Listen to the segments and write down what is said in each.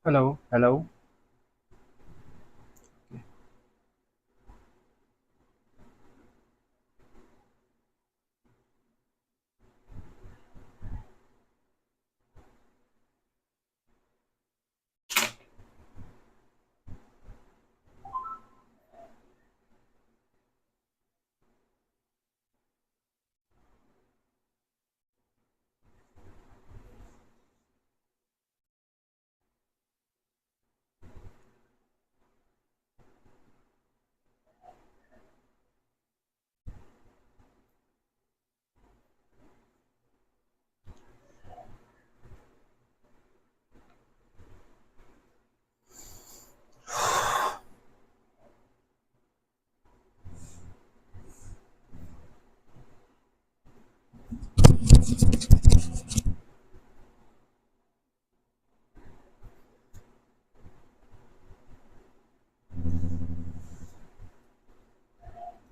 Hello hello.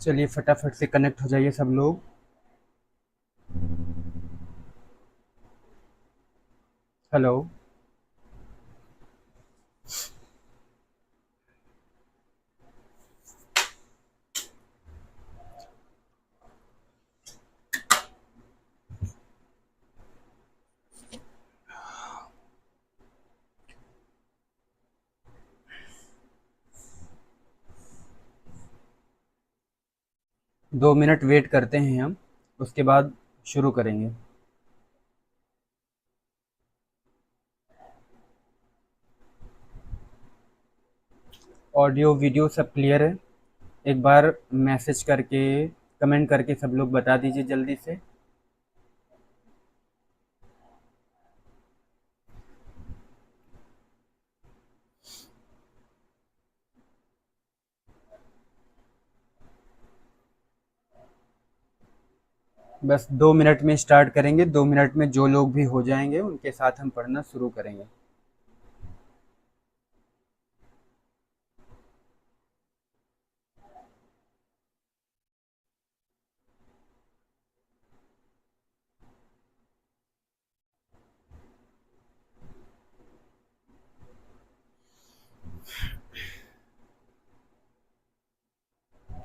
चलिए फटाफट से कनेक्ट हो जाइए सब लोग। हेलो। 2 मिनट वेट करते हैं हम, उसके बाद शुरू करेंगे। ऑडियो वीडियो सब क्लियर है? एक बार मैसेज करके कमेंट करके सब लोग बता दीजिए जल्दी से। बस 2 मिनट में स्टार्ट करेंगे, 2 मिनट में जो लोग भी हो जाएंगे उनके साथ हम पढ़ना शुरू करेंगे।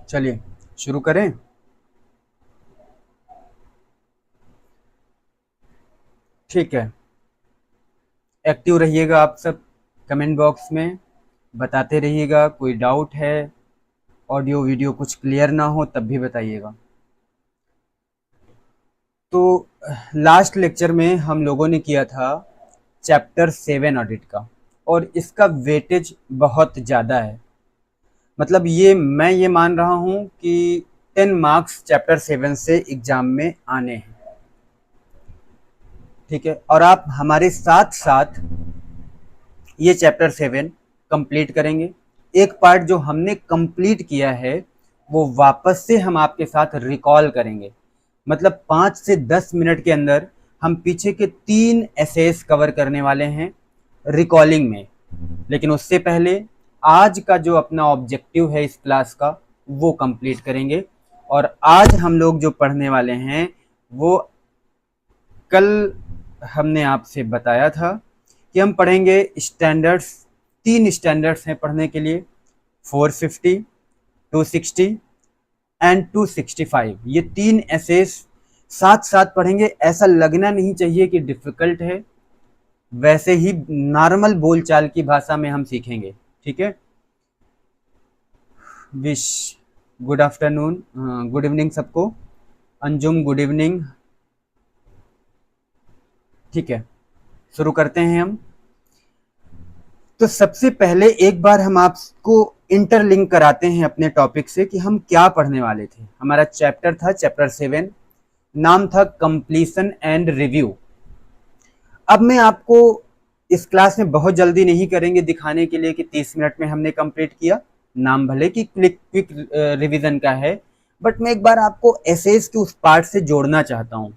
चलिए शुरू करें। ठीक है, एक्टिव रहिएगा आप सब, कमेंट बॉक्स में बताते रहिएगा। कोई डाउट है, ऑडियो वीडियो कुछ क्लियर ना हो तब भी बताइएगा। तो लास्ट लेक्चर में हम लोगों ने किया था चैप्टर 7 ऑडिट का, और इसका वेटेज बहुत ज़्यादा है। मतलब मैं ये मान रहा हूँ कि 10 मार्क्स चैप्टर 7 से एग्जाम में आने हैं। ठीक है, और आप हमारे साथ साथ ये चैप्टर 7 कंप्लीट करेंगे। एक पार्ट जो हमने कंप्लीट किया है वो वापस से हम आपके साथ रिकॉल करेंगे। मतलब 5 से 10 मिनट के अंदर हम पीछे के 3 एसेस कवर करने वाले हैं रिकॉलिंग में। लेकिन उससे पहले आज का जो अपना ऑब्जेक्टिव है इस क्लास का वो कंप्लीट करेंगे। और आज हम लोग जो पढ़ने वाले हैं वो कल हमने आपसे बताया था कि हम पढ़ेंगे स्टैंडर्ड्स। 3 स्टैंडर्ड्स हैं पढ़ने के लिए, 450, 260 एंड 265। ये 3 एसेस साथ साथ पढ़ेंगे। ऐसा लगना नहीं चाहिए कि डिफिकल्ट है, वैसे ही नॉर्मल बोलचाल की भाषा में हम सीखेंगे। ठीक है, wish good afternoon, good evening सबको। Anjum good evening. ठीक है, शुरू करते हैं हम। तो सबसे पहले एक बार हम आपको इंटरलिंक कराते हैं अपने टॉपिक से कि हम क्या पढ़ने वाले थे। हमारा चैप्टर था चैप्टर 7, नाम था कंप्लीशन एंड रिव्यू। अब मैं आपको इस क्लास में बहुत जल्दी नहीं करेंगे दिखाने के लिए कि 30 मिनट में हमने कंप्लीट किया। नाम भले कि क्विक क्विक रिवीजन का है, बट मैं एक बार आपको एसेस के उस पार्ट से जोड़ना चाहता हूँ,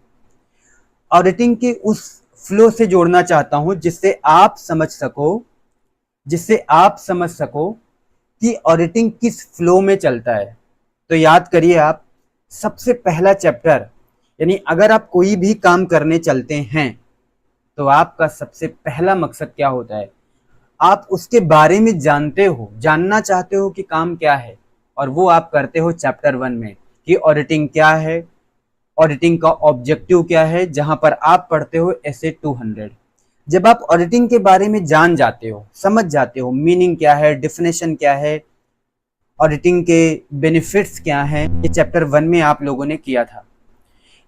ऑडिटिंग के उस फ्लो से जोड़ना चाहता हूँ जिससे आप समझ सको कि ऑडिटिंग किस फ्लो में चलता है। तो याद करिए आप, सबसे पहला चैप्टर, यानी अगर आप कोई भी काम करने चलते हैं तो आपका सबसे पहला मकसद क्या होता है? आप उसके बारे में जानते हो, जानना चाहते हो कि काम क्या है, और वो आप करते हो चैप्टर 1 में कि ऑडिटिंग क्या है, ऑडिटिंग का ऑब्जेक्टिव क्या है, जहां पर आप पढ़ते हो एसए 200। जब आप ऑडिटिंग के बारे में जान जाते हो, समझ जाते हो, मीनिंग क्या है, डेफिनेशन क्या है, ऑडिटिंग के बेनिफिट्स क्या हैं, ये चैप्टर 1 में आप लोगों ने किया था।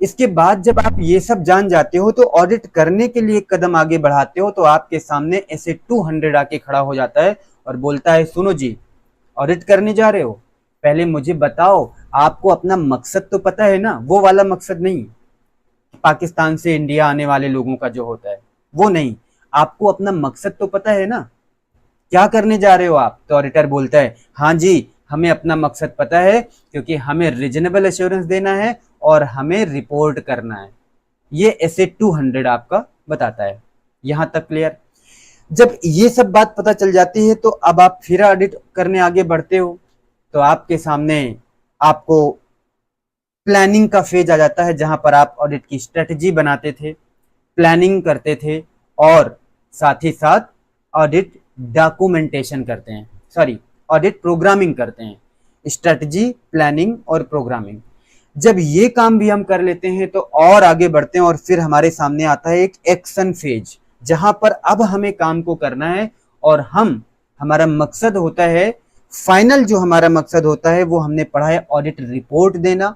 इसके बाद जब आप ये सब जान जाते हो तो ऑडिट करने के लिए एक कदम आगे बढ़ाते हो, तो आपके सामने एसए 200 आके खड़ा हो जाता है और बोलता है, सुनो जी, ऑडिट करने जा रहे हो, पहले मुझे बताओ आपको अपना मकसद तो पता है ना, वो वाला मकसद नहीं, पाकिस्तान से इंडिया आने वाले लोगों का जो होता है वो नहीं, आपको अपना मकसद तो पता है ना, क्या करने जा रहे हो आप। तो ऑडिटर बोलता है, हाँ जी, हमें अपना मकसद पता है, क्योंकि हमें रीजनेबल एश्योरेंस देना है और हमें रिपोर्ट करना है। ये एसए 200 आपका बताता है। यहां तक क्लियर। जब ये सब बात पता चल जाती है तो अब आप फिर ऑडिट करने आगे बढ़ते हो, तो आपके सामने आपको प्लानिंग का फेज आ जाता है, जहां पर आप ऑडिट की स्ट्रेटजी बनाते थे, प्लानिंग करते थे, और साथ ही साथ ऑडिट डॉक्यूमेंटेशन करते हैं, सॉरी, ऑडिट प्रोग्रामिंग करते हैं, स्ट्रेटजी, प्लानिंग और प्रोग्रामिंग। जब ये काम भी हम कर लेते हैं तो और आगे बढ़ते हैं, और फिर हमारे सामने आता है एक एक्शन फेज, जहां पर अब हमें काम को करना है, और हमारा मकसद होता है, फाइनल जो हमारा मकसद होता है वो हमने पढ़ा है ऑडिट रिपोर्ट देना।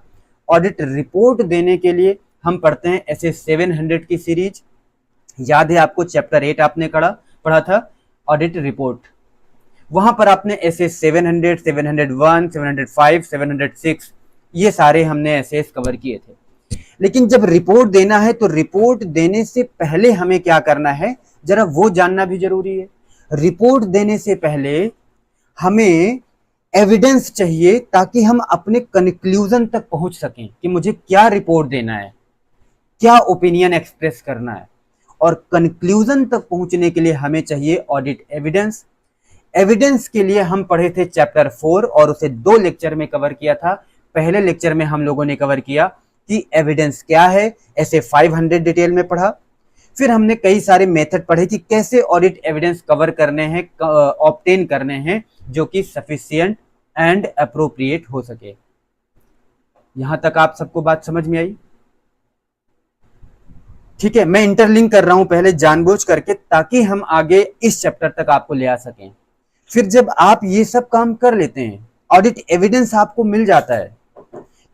ऑडिट रिपोर्ट देने के लिए हम पढ़ते हैं एसए 700 की सीरीज, याद है आपको, चैप्टर 8 आपने पढ़ा था ऑडिट रिपोर्ट। वहां पर आपने एसए 700, 701, 705, 706 ये सारे हमने एसेस कवर किए थे। लेकिन जब रिपोर्ट देना है तो रिपोर्ट देने से पहले हमें क्या करना है, जरा वो जानना भी जरूरी है। रिपोर्ट देने से पहले हमें एविडेंस चाहिए, ताकि हम अपने कंक्लूजन तक पहुंच सकें कि मुझे क्या रिपोर्ट देना है, क्या ओपिनियन एक्सप्रेस करना है। और कंक्लूजन तक पहुंचने के लिए हमें चाहिए ऑडिट एविडेंस। एविडेंस के लिए हम पढ़े थे चैप्टर 4 और उसे 2 लेक्चर में कवर किया था। पहले लेक्चर में हम लोगों ने कवर किया कि एविडेंस क्या है, ऐसे 500 डिटेल में पढ़ा। फिर हमने कई सारे मेथड पढ़े कि कैसे ऑडिट एविडेंस कवर करने हैं, ऑब्टेन करने हैं, जो कि सफिशिएंट एंड अप्रोप्रिएट हो सके। यहां तक आप सबको बात समझ में आई? ठीक है, मैं इंटरलिंक कर रहा हूं पहले जानबूझ करके, ताकि हम आगे इस चैप्टर तक आपको ले आ सकें। फिर जब आप ये सब काम कर लेते हैं, ऑडिट एविडेंस आपको मिल जाता है,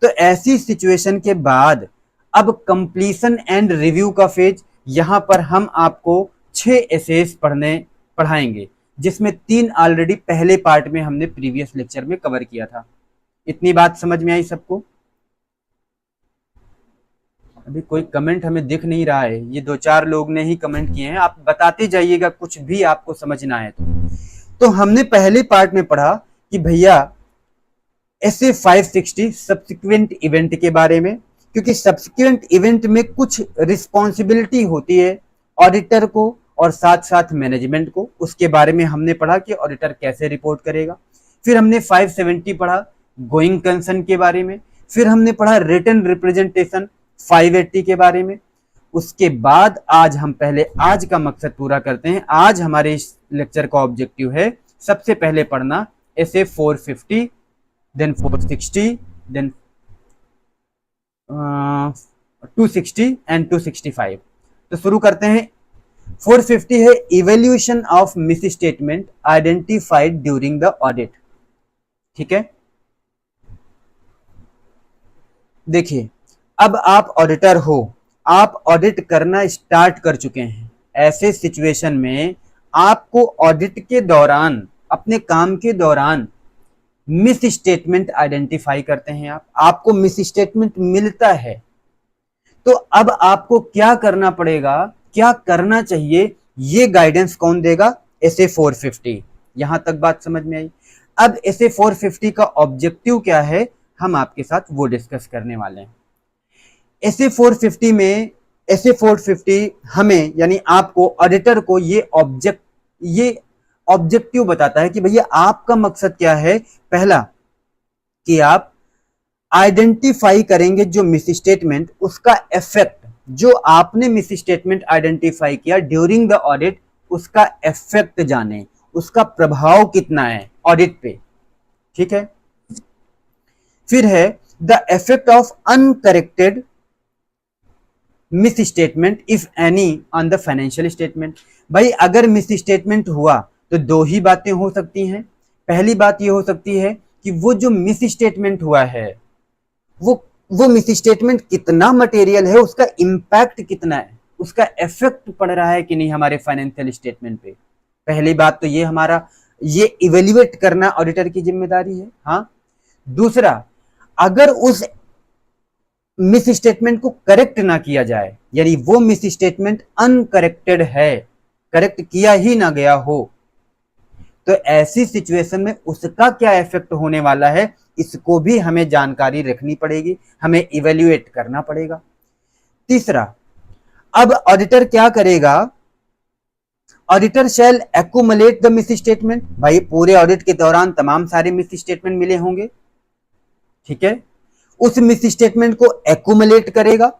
तो ऐसी सिचुएशन के बाद अब कंप्लीशन एंड रिव्यू का फेज, यहां पर हम आपको 6 एसेस पढ़ाएंगे, जिसमें 3 ऑलरेडी पहले पार्ट में हमने प्रीवियस लेक्चर में कवर किया था। इतनी बात समझ में आई सबको? अभी कोई कमेंट हमें दिख नहीं रहा है, ये 2-4 लोग ने ही कमेंट किए हैं, आप बताते जाइएगा कुछ भी आपको समझ ना आए तो हमने पहले पार्ट में पढ़ा कि भैया एसए 560 सब्सिक्वेंट इवेंट के बारे में, क्योंकि सब्सिक्वेंट इवेंट में कुछ रिस्पॉन्सिबिलिटी होती है ऑडिटर को और साथ साथ मैनेजमेंट को, उसके बारे में हमने पढ़ा कि ऑडिटर कैसे रिपोर्ट करेगा। फिर हमने 570 पढ़ा गोइंग कंसर्न के बारे में। फिर हमने पढ़ा रिटन रिप्रेजेंटेशन 580 के बारे में। उसके बाद आज हम पहले आज का मकसद पूरा करते हैं। आज हमारे इस लेक्चर का ऑब्जेक्टिव है सबसे पहले पढ़ना एसए 450, देन 460, देन 260 एंड 265। तो शुरू करते हैं। 450 है evaluation of miss statement identified during the audit. ठीक है, देखिए, अब आप ऑडिटर हो, आप ऑडिट करना स्टार्ट कर चुके हैं। ऐसे सिचुएशन में आपको ऑडिट के दौरान, अपने काम के दौरान मिस स्टेटमेंट आइडेंटिफाई करते हैं। आपको मिस स्टेटमेंट मिलता है, तो अब आपको क्या करना पड़ेगा, क्या करना चाहिए, ये गाइडेंस कौन देगा? एसए 450। यहां तक बात समझ में आई? अब एसए 450 का ऑब्जेक्टिव क्या है, हम आपके साथ वो डिस्कस करने वाले हैं। एसए 450 में, एसए 450 हमें यानी आपको, ऑडिटर को ये ऑब्जेक्टिव बताता है कि भैया आपका मकसद क्या है। पहला कि आप आइडेंटिफाई करेंगे जो मिस स्टेटमेंट, उसका इफेक्ट, जो आपने मिस स्टेटमेंट आइडेंटिफाई किया ड्यूरिंग द ऑडिट, उसका इफेक्ट जाने, उसका प्रभाव कितना है ऑडिट पे, ठीक है। फिर है the effect of uncorrected miss statement if any on the financial statement. भाई अगर मिस स्टेटमेंट हुआ तो दो ही बातें हो सकती हैं। पहली बात ये हो सकती है कि वो जो मिस स्टेटमेंट हुआ है वो मिस स्टेटमेंट कितना मटेरियल है, उसका इंपैक्ट कितना है, उसका इफेक्ट पड़ रहा है कि नहीं हमारे फाइनेंशियल स्टेटमेंट पे। पहली बात तो ये इवेल्युएट करना ऑडिटर की जिम्मेदारी है। हाँ, दूसरा, अगर उस मिस स्टेटमेंट को करेक्ट ना किया जाए, यानी वो मिस स्टेटमेंट अनकरेक्टेड है, करेक्ट किया ही ना गया हो, तो ऐसी सिचुएशन में उसका क्या इफेक्ट होने वाला है, इसको भी हमें जानकारी रखनी पड़ेगी, हमें इवेल्युएट करना पड़ेगा। तीसरा, अब ऑडिटर क्या करेगा, auditor shall accumulate the miss statement. भाई पूरे ऑडिट के दौरान तमाम सारे मिस स्टेटमेंट मिले होंगे, ठीक है, उस मिस स्टेटमेंट को एक्यूमुलेट करेगा।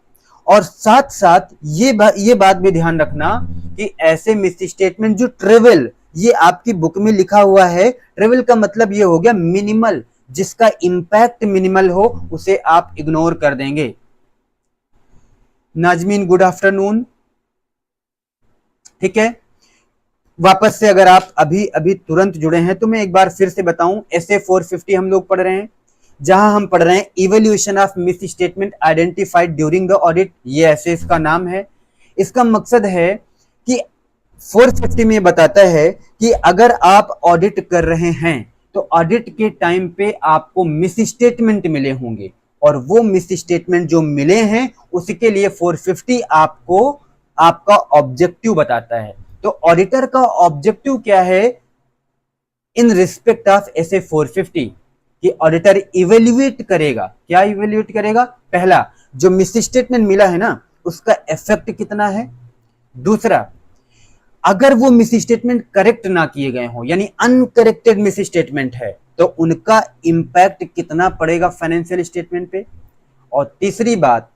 और साथ साथ ये बात भी ध्यान रखना कि ऐसे मिस स्टेटमेंट जो ट्रिवियल, ये आपकी बुक में लिखा हुआ है, ट्रिवियल का मतलब ये हो गया मिनिमल, जिसका इंपैक्ट मिनिमल हो, उसे आप इग्नोर कर देंगे। नाजमीन गुड आफ्टरनून, ठीक है। वापस से अगर आप अभी अभी तुरंत जुड़े हैं तो मैं एक बार फिर से बताऊं, एसए 450 हम लोग पढ़ रहे हैं, जहां हम पढ़ रहे हैं evaluation of miss statement identified during the audit. ये ऐसे इसका नाम है। इसका मकसद है कि 450 में बताता है कि अगर आप ऑडिट कर रहे हैं तो ऑडिट के टाइम पे आपको मिस स्टेटमेंट मिले होंगे, और वो मिस स्टेटमेंट जो मिले हैं उसके लिए 450 आपको आपका ऑब्जेक्टिव बताता है। तो ऑडिटर का ऑब्जेक्टिव क्या है इन रिस्पेक्ट ऑफ एसए 450, कि ऑडिटर इवेल्युएट करेगा। क्या इवेल्युएट करेगा? पहला, जो मिस स्टेटमेंट मिला है ना, उसका इफेक्ट कितना है। दूसरा, अगर वो मिस स्टेटमेंट करेक्ट ना किए गए हो, यानी अनकरेक्टेड मिस स्टेटमेंट है, तो उनका इंपैक्ट कितना पड़ेगा फाइनेंशियल स्टेटमेंट पे। और तीसरी बात,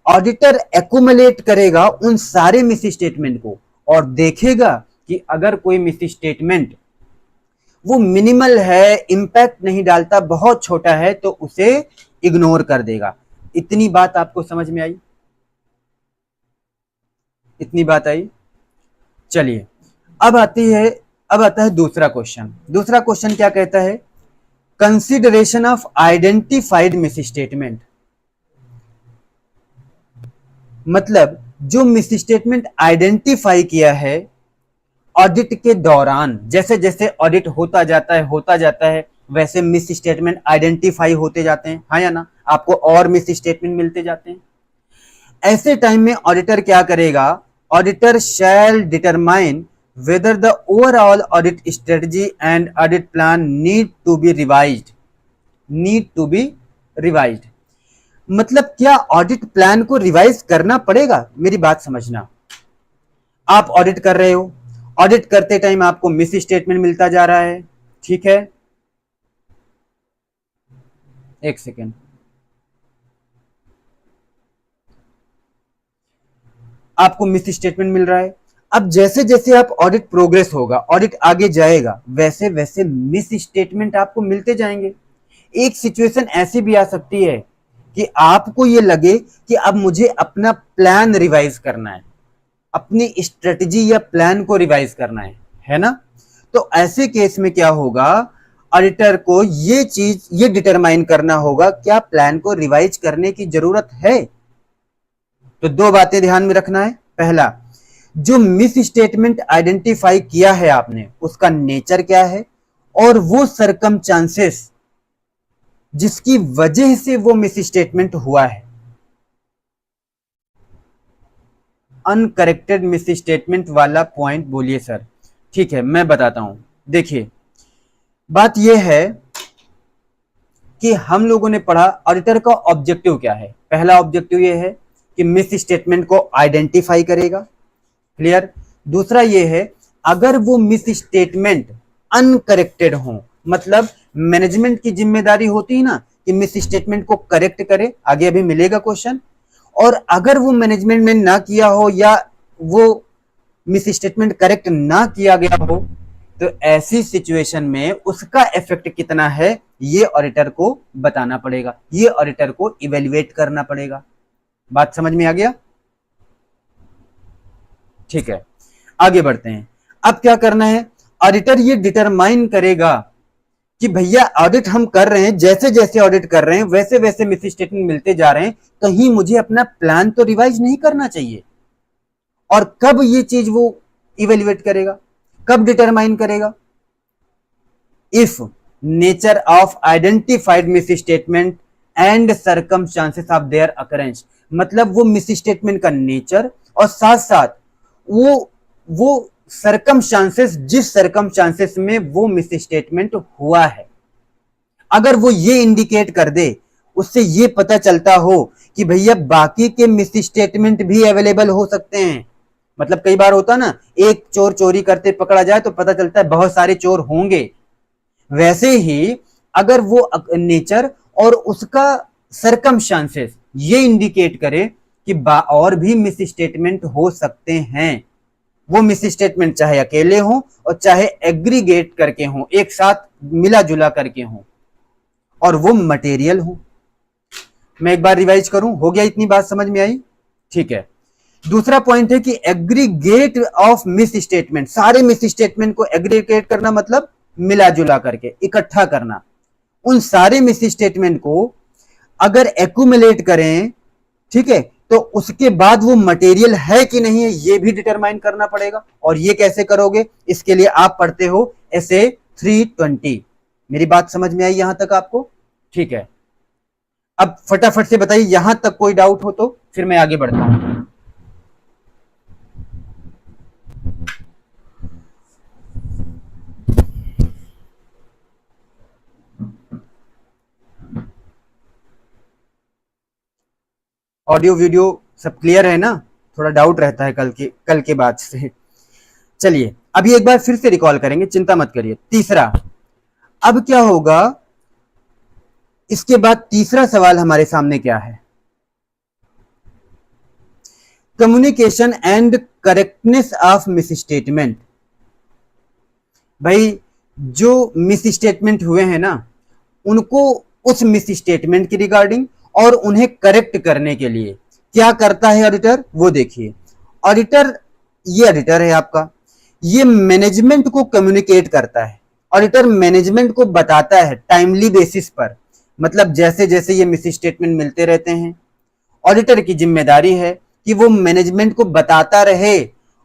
ऑडिटर एक्यूमुलेट करेगा उन सारे मिस स्टेटमेंट को और देखेगा कि अगर कोई मिस स्टेटमेंट वो मिनिमल है, इंपैक्ट नहीं डालता, बहुत छोटा है, तो उसे इग्नोर कर देगा। इतनी बात आपको समझ में आई? इतनी बात आई? चलिए, अब आता है दूसरा क्वेश्चन। दूसरा क्वेश्चन क्या कहता है? Consideration of identified miss statement. मतलब जो मिस स्टेटमेंट आइडेंटिफाई किया है ऑडिट के दौरान, जैसे जैसे ऑडिट होता जाता है वैसे मिस स्टेटमेंट आइडेंटिफाई होते जाते हैं, हाँ या ना? आपको और मिस स्टेटमेंट मिलते जाते हैं। ऐसे टाइम में ऑडिटर क्या करेगा? Auditor shall determine whether the overall audit strategy and audit plan need to be revised। मतलब क्या ऑडिट प्लान को रिवाइज करना पड़ेगा? मेरी बात समझना। आप ऑडिट कर रहे हो, ऑडिट करते टाइम आपको मिस स्टेटमेंट मिलता जा रहा है, ठीक है, एक सेकेंड, आपको मिस स्टेटमेंट मिल रहा है। अब जैसे जैसे आप ऑडिट प्रोग्रेस होगा, ऑडिट आगे जाएगा, वैसे वैसे मिस स्टेटमेंट आपको मिलते जाएंगे। एक सिचुएशन ऐसी भी आ सकती है कि आपको ये लगे कि अब मुझे अपना प्लान रिवाइज करना है, अपनी स्ट्रेटजी या प्लान को रिवाइज करना है ना? तो ऐसे केस में क्या होगा? ऑडिटर को ये डिटरमाइन करना होगा क्या प्लान को रिवाइज करने की जरूरत है। तो दो बातें ध्यान में रखना है। पहला, जो मिस स्टेटमेंट आइडेंटिफाई किया है आपने, उसका नेचर क्या है, और वो सरकमस्टांसेस जिसकी वजह से वो मिस स्टेटमेंट हुआ है। अनकरेक्टेड मिस स्टेटमेंट वाला पॉइंट बोलिए सर। ठीक है, मैं बताता हूं। देखिए, बात यह है कि हम लोगों ने पढ़ा ऑडिटर का ऑब्जेक्टिव क्या है। पहला ऑब्जेक्टिव यह है कि मिस स्टेटमेंट को आइडेंटिफाई करेगा, क्लियर। दूसरा ये है, अगर वो मिस स्टेटमेंट अनकरेक्टेड हो, मतलब मैनेजमेंट की जिम्मेदारी होती है ना कि मिस स्टेटमेंट को करेक्ट करे, आगे अभी मिलेगा क्वेश्चन, और अगर वो मैनेजमेंट ने ना किया हो या वो मिस स्टेटमेंट करेक्ट ना किया गया हो, तो ऐसी सिचुएशन में उसका इफेक्ट कितना है ये ऑडिटर को बताना पड़ेगा, ये ऑडिटर को इवेल्युएट करना पड़ेगा। बात समझ में आ गया? ठीक है, आगे बढ़ते हैं। अब क्या करना है, ऑडिटर ये डिटरमाइन करेगा कि भैया ऑडिट हम कर रहे हैं, जैसे जैसे ऑडिट कर रहे हैं वैसे वैसे मिस स्टेटमेंट मिलते जा रहे हैं, कहीं मुझे अपना प्लान तो रिवाइज नहीं करना चाहिए। और कब ये चीज वो इवेल्युएट करेगा, कब डिटरमाइन करेगा? If nature of identified miss statement and circumstances of their occurrence, मतलब वो मिस स्टेटमेंट का नेचर और साथ साथ वो सर्कमस्टांसेस, जिस सर्कमस्टांसेस में वो मिस स्टेटमेंट हुआ है, अगर वो ये इंडिकेट कर दे, उससे ये पता चलता हो कि भैया बाकी के मिस स्टेटमेंट भी अवेलेबल हो सकते हैं। मतलब कई बार होता ना, एक चोर चोरी करते पकड़ा जाए तो पता चलता है बहुत सारे चोर होंगे, वैसे ही अगर वो नेचर और उसका सर्कमस्टांसेस ये इंडिकेट करे कि और भी मिस स्टेटमेंट हो सकते हैं, वो मिस स्टेटमेंट चाहे अकेले हो और चाहे एग्रीगेट करके हो, एक साथ मिला जुला करके हो, और वो मटेरियल हो। मैं एक बार रिवाइज करूं, हो गया? इतनी बात समझ में आई? ठीक है। दूसरा पॉइंट है कि एग्रीगेट ऑफ मिस स्टेटमेंट, सारे मिस स्टेटमेंट को एग्रीगेट करना मतलब मिला जुला करके इकट्ठा करना। उन सारे मिस स्टेटमेंट को अगर एक्यूमुलेट करें, ठीक है, तो उसके बाद वो मटेरियल है कि नहीं है ये भी डिटरमाइन करना पड़ेगा। और ये कैसे करोगे? इसके लिए आप पढ़ते हो एसए 320। मेरी बात समझ में आई यहां तक आपको? ठीक है, अब फटाफट से बताइए यहां तक कोई डाउट हो तो फिर मैं आगे बढ़ता हूं। ऑडियो वीडियो सब क्लियर है ना? थोड़ा डाउट रहता है कल के बाद से। चलिए अभी एक बार फिर से रिकॉल करेंगे, चिंता मत करिए। तीसरा, अब क्या होगा इसके बाद? तीसरा सवाल हमारे सामने क्या है? Communication and correctness of miss statement. भाई जो मिस स्टेटमेंट हुए हैं ना, उनको उस मिस स्टेटमेंट की रिगार्डिंग और उन्हें करेक्ट करने के लिए क्या करता है ऑडिटर, वो देखिए। ऑडिटर, ये ऑडिटर है आपका, ये मैनेजमेंट को कम्युनिकेट करता है। ऑडिटर मैनेजमेंट को बताता है टाइमली बेसिस पर, मतलब जैसे जैसे ये मिस स्टेटमेंट मिलते रहते हैं, ऑडिटर की जिम्मेदारी है कि वो मैनेजमेंट को बताता रहे।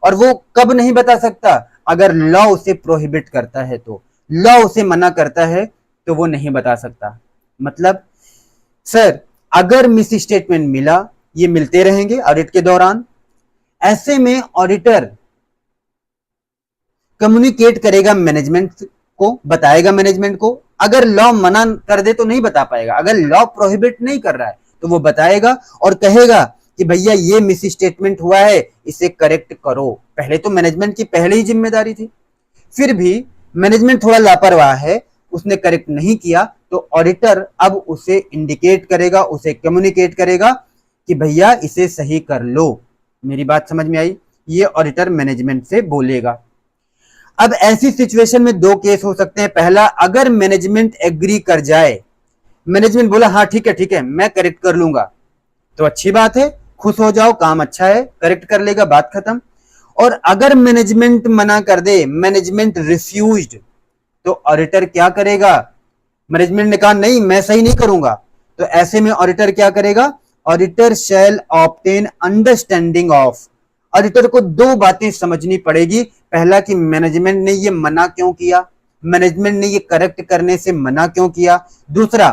और वो कब नहीं बता सकता? अगर लॉ उसे प्रोहिबिट करता है, तो लॉ उसे मना करता है तो वो नहीं बता सकता। मतलब सर अगर मिस स्टेटमेंट मिला, ये मिलते रहेंगे ऑडिट के दौरान, ऐसे में ऑडिटर कम्युनिकेट करेगा मैनेजमेंट को, बताएगा मैनेजमेंट को। अगर लॉ मना कर दे तो नहीं बता पाएगा, अगर लॉ प्रोहिबिट नहीं कर रहा है तो वो बताएगा और कहेगा कि भैया ये मिस स्टेटमेंट हुआ है, इसे करेक्ट करो। पहले तो मैनेजमेंट की पहले ही जिम्मेदारी थी, फिर भी मैनेजमेंट थोड़ा लापरवाह है, उसने करेक्ट नहीं किया, तो ऑडिटर अब उसे इंडिकेट करेगा, उसे कम्युनिकेट करेगा कि भैया इसे सही कर लो। मेरी बात समझ में आई? ये ऑडिटर मैनेजमेंट से बोलेगा। अब ऐसी सिचुएशन में दो केस हो सकते हैं। पहला, अगर मैनेजमेंट एग्री कर जाए, मैनेजमेंट बोला हाँ ठीक है मैं करेक्ट कर लूंगा, तो अच्छी बात है, खुश हो जाओ, काम अच्छा है, करेक्ट कर लेगा, बात खत्म। और अगर मैनेजमेंट मना कर दे, मैनेजमेंट रिफ्यूज्ड, तो ऑडिटर क्या करेगा? मैनेजमेंट ने कहा नहीं मैं सही नहीं करूंगा, तो ऐसे में ऑडिटर क्या करेगा? Auditor shall obtain understanding of. Auditor को दो बातें समझनी पड़ेगी। पहला कि मैनेजमेंट ने ये मना क्यों किया, मैनेजमेंट ने ये करेक्ट करने से मना क्यों किया। दूसरा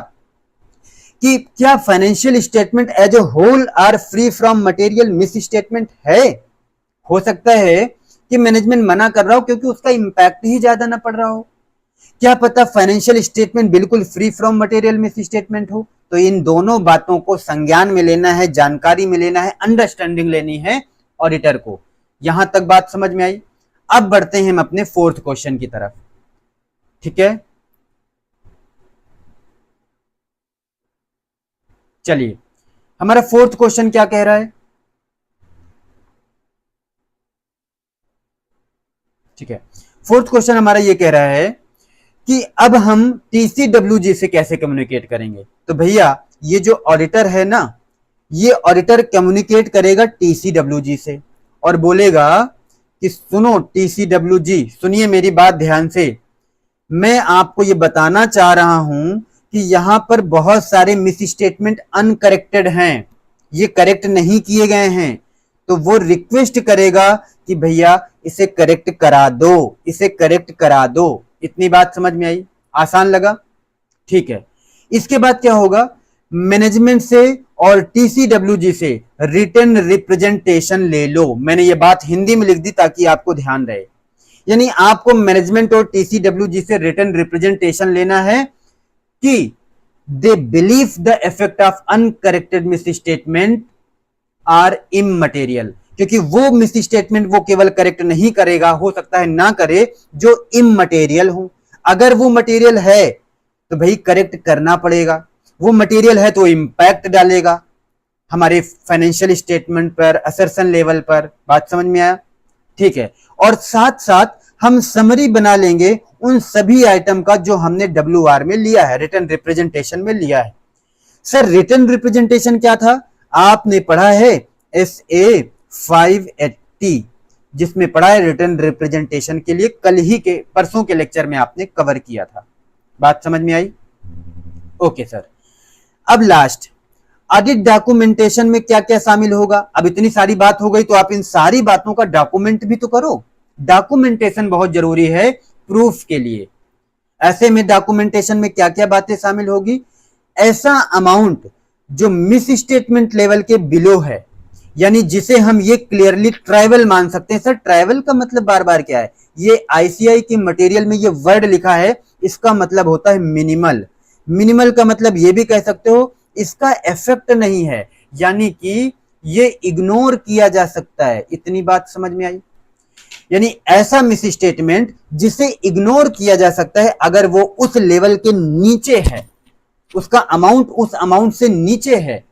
कि क्या financial statement as a whole are free from material misstatement है। हो सकता है कि मैनेजमेंट मना कर रहा हो क्योंकि उसका इंपैक्ट ही ज्यादा ना पड़ रहा हो, क्या पता फाइनेंशियल स्टेटमेंट बिल्कुल free from material miss statement हो। तो इन दोनों बातों को संज्ञान में लेना है, जानकारी में लेना है, अंडरस्टैंडिंग लेनी है ऑडिटर को। यहां तक बात समझ में आई? अब बढ़ते हैं हम अपने फोर्थ क्वेश्चन की तरफ। ठीक है, चलिए हमारा फोर्थ क्वेश्चन क्या कह रहा है? ठीक है। फोर्थ क्वेश्चन हमारा ये कह रहा है कि अब हम TCWG से कैसे कम्युनिकेट करेंगे। तो भैया ये जो ऑडिटर है ना, ये ऑडिटर कम्युनिकेट करेगा TCWG से और बोलेगा कि सुनो TCWG, सुनिए मेरी बात ध्यान से, मैं आपको ये बताना चाह रहा हूं कि यहां पर बहुत सारे मिस स्टेटमेंट अनकरेक्टेड हैं, ये करेक्ट नहीं किए गए हैं। तो वो रिक्वेस्ट करेगा कि भैया इसे करेक्ट करा दो, इसे करेक्ट करा दो। इतनी बात समझ में आई? आसान लगा? ठीक है। इसके बाद क्या होगा, मैनेजमेंट से और TCWG से रिटन रिप्रेजेंटेशन ले लो। मैंने ये बात हिंदी में लिख दी ताकि आपको ध्यान रहे। यानी आपको मैनेजमेंट और TCWG से रिटन रिप्रेजेंटेशन लेना है कि they believe the effect of uncorrected misstatement are immaterial, क्योंकि वो मिस स्टेटमेंट वो केवल करेक्ट नहीं करेगा, हो सकता है ना करे, जो इममटेरियल हो। अगर वो मटेरियल है तो भाई करेक्ट करना पड़ेगा, वो मटेरियल है तो इंपैक्ट डालेगा हमारे फाइनेंशियल स्टेटमेंट पर, असर्शन लेवल पर। बात समझ में आया? ठीक है। और साथ साथ हम समरी बना लेंगे उन सभी आइटम का जो हमने WR में लिया है, रिटन रिप्रेजेंटेशन में लिया है। सर रिटन रिप्रेजेंटेशन क्या था? आपने पढ़ा है SA 580, जिसमें पढ़ा है रिटन रिप्रेजेंटेशन के लिए, कल ही के परसों के लेक्चर में आपने कवर किया था। बात समझ में आई? Okay sir. अब लास्ट, ऑडिट डॉक्यूमेंटेशन में क्या क्या शामिल होगा। अब इतनी सारी बात हो गई तो आप इन सारी बातों का डॉक्यूमेंट भी तो करो। डॉक्यूमेंटेशन बहुत जरूरी है प्रूफ के लिए। ऐसे में डॉक्यूमेंटेशन में क्या क्या बातें शामिल होगी, ऐसा अमाउंट जो मिस स्टेटमेंट लेवल के बिलो है, यानी जिसे हम ये क्लियरली ट्राइवल मान सकते हैं। सर ट्राइवल का मतलब बार बार क्या है? ये ICI के मटेरियल में ये वर्ड लिखा है, इसका मतलब होता है मिनिमल। मिनिमल का मतलब ये भी कह सकते हो इसका इफेक्ट नहीं है, यानी कि ये इग्नोर किया जा सकता है। इतनी बात समझ में आई? यानी ऐसा मिस स्टेटमेंट जिसे इग्नोर किया जा सकता है, अगर वो उस लेवल के नीचे है, उसका अमाउंट उस अमाउंट से नीचे है,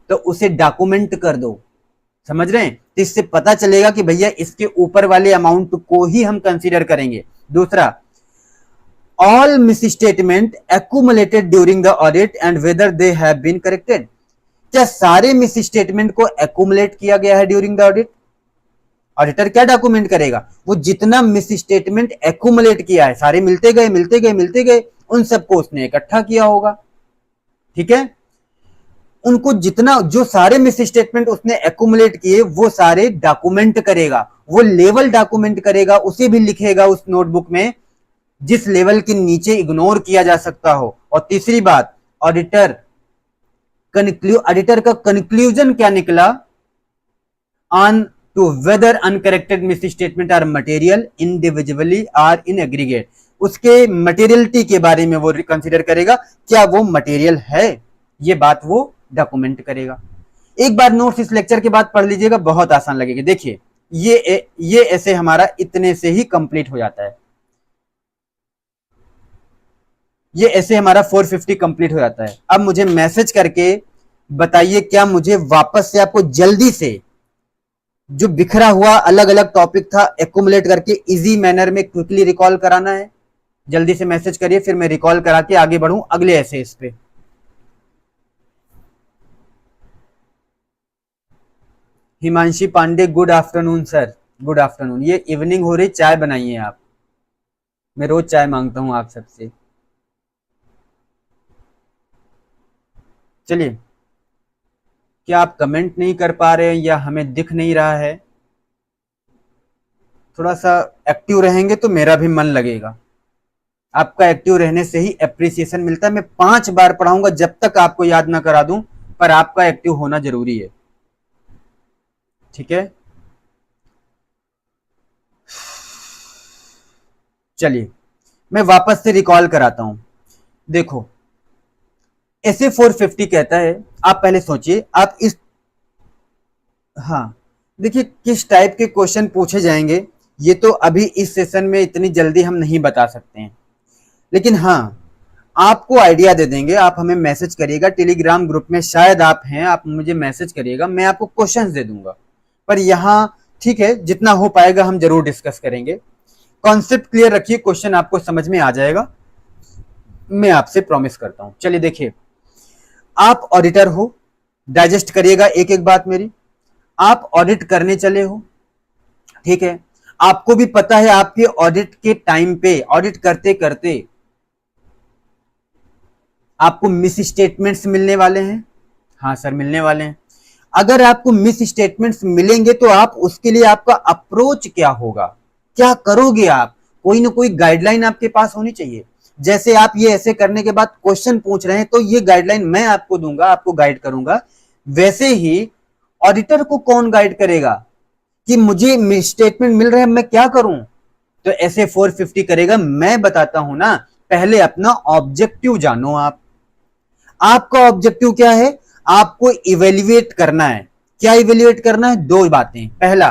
तो उसे डॉक्यूमेंट कर दो। समझ रहे हैं? तो इससे पता चलेगा कि भैया इसके ऊपर वाले अमाउंट को ही हम कंसीडर करेंगे। दूसरा, all misstatement accumulated during the audit and whether they have been corrected. क्या सारे मिस स्टेटमेंट को एक्यूमुलेट किया गया है ड्यूरिंग द ऑडिट? ऑडिटर क्या डॉक्यूमेंट करेगा? वो जितना मिस स्टेटमेंट एक्यूमुलेट किया है, सारे मिलते गए मिलते गए मिलते गए, उन सबको उसने इकट्ठा किया होगा। ठीक है? उनको जितना, जो सारे मिस स्टेटमेंट उसने एक्यूमुलेट किए वो सारे डॉक्यूमेंट करेगा, वो लेवल डॉक्यूमेंट करेगा, उसे भी लिखेगा उस नोटबुक में जिस लेवल के नीचे इग्नोर किया जा सकता हो। और तीसरी बात, ऑडिटर का कंक्लूजन क्या निकला on to whether uncorrected misstatement are material individually or in aggregate, उसके मटेरियलिटी के बारे में वो कंसीडर करेगा, क्या वो मटेरियल है, ये बात वो डॉक्यूमेंट करेगा। एक बार नोट्स इस लेक्चर के बाद पढ़ लीजिएगा, बहुत आसान लगेगा। देखिए ये ऐसे हमारा इतने से ही कंप्लीट हो जाता है, ये ऐसे हमारा 450 कंप्लीट हो जाता है। अब मुझे मैसेज करके बताइए, क्या मुझे वापस से आपको जल्दी से जो बिखरा हुआ अलग अलग टॉपिक था एक्यूमुलेट करके इजी मैनर में क्विकली रिकॉल कराना है? जल्दी से मैसेज करिए, फिर मैं रिकॉल करा के आगे बढ़ूं अगले एसेस पे। Himanshi Pandey, good afternoon sir, good afternoon. ये इवनिंग हो रही, चाय बनाइए आप, मैं रोज चाय मांगता हूं आप सबसे। चलिए, क्या आप कमेंट नहीं कर पा रहे हैं या हमें दिख नहीं रहा है? थोड़ा सा एक्टिव रहेंगे तो मेरा भी मन लगेगा। आपका एक्टिव रहने से ही एप्रिसिएशन मिलता है। मैं 5 बार पढ़ाऊंगा जब तक आपको याद ना करा दूं, पर आपका एक्टिव होना जरूरी है। ठीक है? चलिए मैं वापस से रिकॉल कराता हूं। देखो ऐसे 450 कहता है, आप पहले सोचिए आप इस, हाँ देखिए किस टाइप के क्वेश्चन पूछे जाएंगे, ये तो अभी इस सेशन में इतनी जल्दी हम नहीं बता सकते हैं, लेकिन हाँ आपको आइडिया दे देंगे। आप हमें मैसेज करिएगा, टेलीग्राम ग्रुप में शायद आप हैं, आप मुझे मैसेज करिएगा, मैं आपको क्वेश्चंस दे दूंगा। पर यहाँ ठीक है, जितना हो पाएगा हम जरूर डिस्कस करेंगे। कॉन्सेप्ट क्लियर रखिए, क्वेश्चन आपको समझ में आ जाएगा, मैं आपसे प्रॉमिस करता हूं। चलिए देखिए, आप ऑडिटर हो, डाइजेस्ट करिएगा एक एक बात मेरी। आप ऑडिट करने चले हो, ठीक है, आपको भी पता है आपके ऑडिट के टाइम पे, ऑडिट करते करते आपको मिस स्टेटमेंट्स मिलने वाले हैं। हाँ सर, मिलने वाले हैं। अगर आपको मिस स्टेटमेंट्स मिलेंगे तो आप उसके लिए आपका अप्रोच क्या होगा, क्या करोगे आप? कोई ना कोई गाइडलाइन आपके पास होनी चाहिए। जैसे आप ये ऐसे करने के बाद क्वेश्चन पूछ रहे हैं तो ये गाइडलाइन मैं आपको दूंगा, आपको गाइड करूंगा। वैसे ही ऑडिटर को कौन गाइड करेगा कि मुझे मिस स्टेटमेंट मिल रहा है, मैं क्या करूं? तो ऐसे 450 करेगा, मैं बताता हूं ना। पहले अपना ऑब्जेक्टिव जानो। आपका ऑब्जेक्टिव क्या है? आपको इवेल्युएट करना है। क्या इवेल्युएट करना है? दो बातें। पहला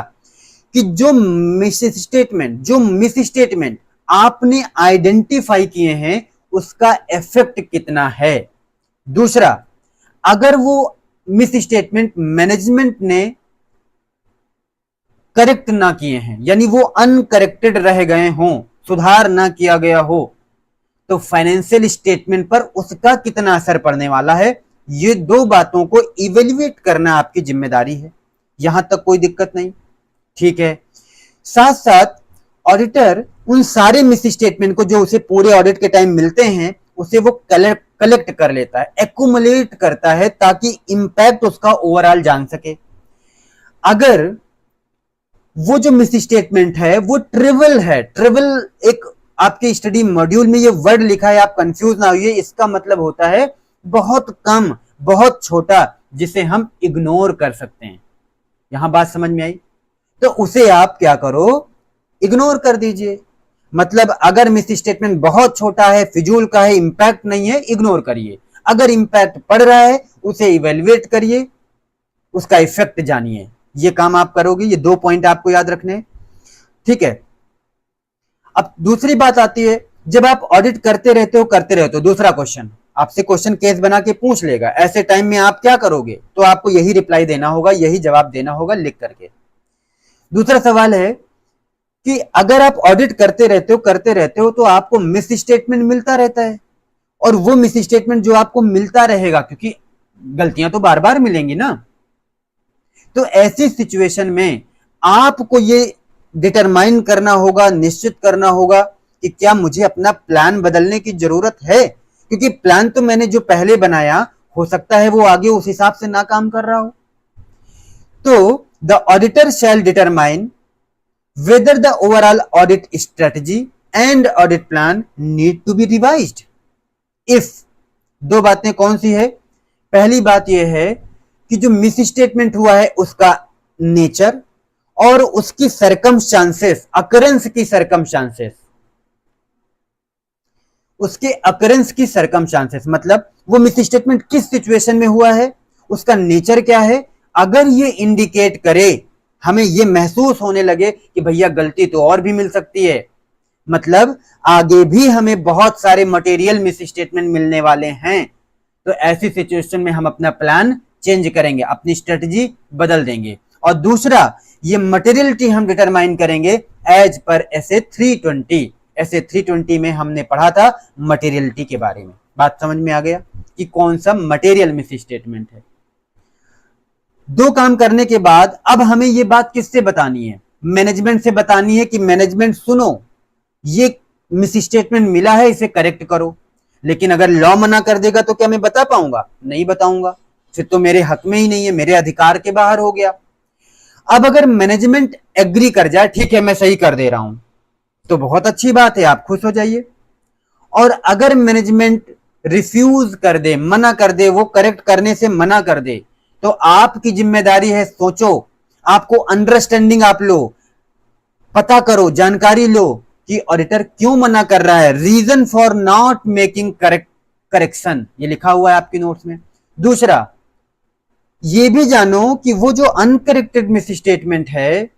कि जो मिस स्टेटमेंट आपने आइडेंटिफाई किए हैं उसका इफेक्ट कितना है। दूसरा, अगर वो मिस स्टेटमेंट मैनेजमेंट ने करेक्ट ना किए हैं, यानी वो अनकरेक्टेड रह गए हों, सुधार ना किया गया हो, तो फाइनेंशियल स्टेटमेंट पर उसका कितना असर पड़ने वाला है। ये दो बातों को इवेल्युएट करना आपकी जिम्मेदारी है। यहां तक कोई दिक्कत नहीं, ठीक है। साथ साथ ऑडिटर उन सारे मिस स्टेटमेंट को जो उसे पूरे ऑडिट के टाइम मिलते हैं उसे वो कलेक्ट कर लेता है, एक्यूमुलेट करता है, ताकि इंपैक्ट उसका ओवरऑल जान सके। अगर वो जो मिस स्टेटमेंट है वो ट्रिवियल है, ट्रिवियल एक आपके स्टडी मॉड्यूल में ये वर्ड लिखा है, आप कंफ्यूज ना होइए, इसका मतलब होता है बहुत कम, बहुत छोटा, जिसे हम इग्नोर कर सकते हैं। यहां बात समझ में आई? तो उसे आप क्या करो, इग्नोर कर दीजिए। मतलब अगर मिस स्टेटमेंट बहुत छोटा है, फिजूल का है, इंपैक्ट नहीं है, इग्नोर करिए। अगर इंपैक्ट पड़ रहा है उसे इवेल्युएट करिए, उसका इफेक्ट जानिए। ये काम आप करोगे, ये दो पॉइंट आपको याद रखने, ठीक है। अब दूसरी बात आती है, जब आप ऑडिट करते रहते हो, दूसरा क्वेश्चन आपसे क्वेश्चन केस बना के पूछ लेगा, ऐसे टाइम में आप क्या करोगे? तो आपको यही रिप्लाई देना होगा, यही जवाब देना होगा लिख करके। दूसरा सवाल है कि अगर आप ऑडिट करते रहते हो तो आपको मिस स्टेटमेंट मिलता रहता है, और वो मिस स्टेटमेंट जो आपको मिलता रहेगा, क्योंकि गलतियां तो बार बार मिलेंगी ना, तो ऐसी सिचुएशन में आपको ये डिटरमाइन करना होगा, निश्चित करना होगा कि क्या मुझे अपना प्लान बदलने की जरूरत है। क्योंकि प्लान तो मैंने जो पहले बनाया, हो सकता है वो आगे उस हिसाब से ना काम कर रहा हो। तो the auditor shall determine whether the overall audit strategy and audit plan need to be revised if. दो बातें कौन सी है? पहली बात यह है कि जो मिस स्टेटमेंट हुआ है उसका नेचर और उसकी सरकमस्टांसेस, अकरेंस की सरकमस्टांसेस, उसके अकरेंस की सरकमस्टांसेस, मतलब वो मिस स्टेटमेंट किस सिचुएशन में हुआ है, उसका नेचर क्या है। अगर ये इंडिकेट करे, हमें ये महसूस होने लगे कि भैया गलती तो और भी मिल सकती है, मतलब आगे भी हमें बहुत सारे मटेरियल मिस स्टेटमेंट मिलने वाले हैं, तो ऐसी सिचुएशन में हम अपना प्लान चेंज करेंगे, अपनी स्ट्रेटजी बदल देंगे। और दूसरा, ये मटेरियलिटी हम डिटरमाइन करेंगे एज पर एसए 320। एसए 320 में हमने पढ़ा था मटेरियलिटी के बारे में। बात समझ में आ गया कि कौन सा मटेरियल मिस स्टेटमेंट है। दो काम करने के बाद अब हमें ये बात किससे बतानी है? मैनेजमेंट से बतानी है कि मैनेजमेंट सुनो, ये मिस स्टेटमेंट मिला है, इसे करेक्ट करो। लेकिन अगर लॉ मना कर देगा तो क्या मैं बता पाऊंगा? नहीं बताऊंगा, फिर तो मेरे हक में ही नहीं है, मेरे अधिकार के बाहर हो गया। अब अगर मैनेजमेंट एग्री कर जाए, ठीक है मैं सही कर दे रहा हूं, तो बहुत अच्छी बात है, आप खुश हो जाइए। और अगर मैनेजमेंट रिफ्यूज कर दे, मना कर दे, वो करेक्ट करने से मना कर दे, तो आपकी जिम्मेदारी है, सोचो, आपको अंडरस्टैंडिंग आप लो, पता करो, जानकारी लो कि ऑडिटर क्यों मना कर रहा है, reason for not making correction, ये लिखा हुआ है आपकी नोट्स में। दूसरा, ये भी जानो कि वो जो अनकरेक्टेड मिस स्टेटमेंट है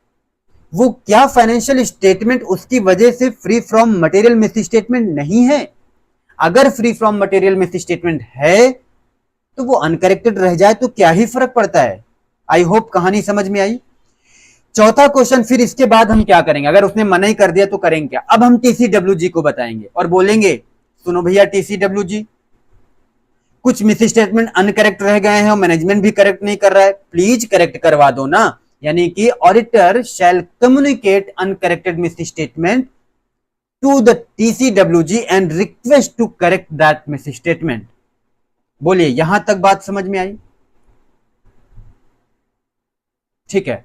वो क्या फाइनेंशियल स्टेटमेंट उसकी वजह से free from material miss statement नहीं है। अगर free from material misstatement है तो वो अनकरेक्टेड रह जाए तो क्या ही फर्क पड़ता है। आई होप कहानी समझ में आई। चौथा क्वेश्चन फिर इसके बाद हम क्या करेंगे, अगर उसने मना ही कर दिया तो करेंगे क्या। अब हम टीसीडब्ल्यूजी को बताएंगे और बोलेंगे सुनो भैया टीसीडब्ल्यूजी, कुछ मिस स्टेटमेंट अनकरेक्ट रह गए हैं और मैनेजमेंट भी करेक्ट नहीं कर रहा है, प्लीज करेक्ट करवा दो ना। यानी कि auditor shall communicate uncorrected misstatement to the TCWG and request to correct that misstatement. बोलिए यहां तक बात समझ में आई? ठीक है,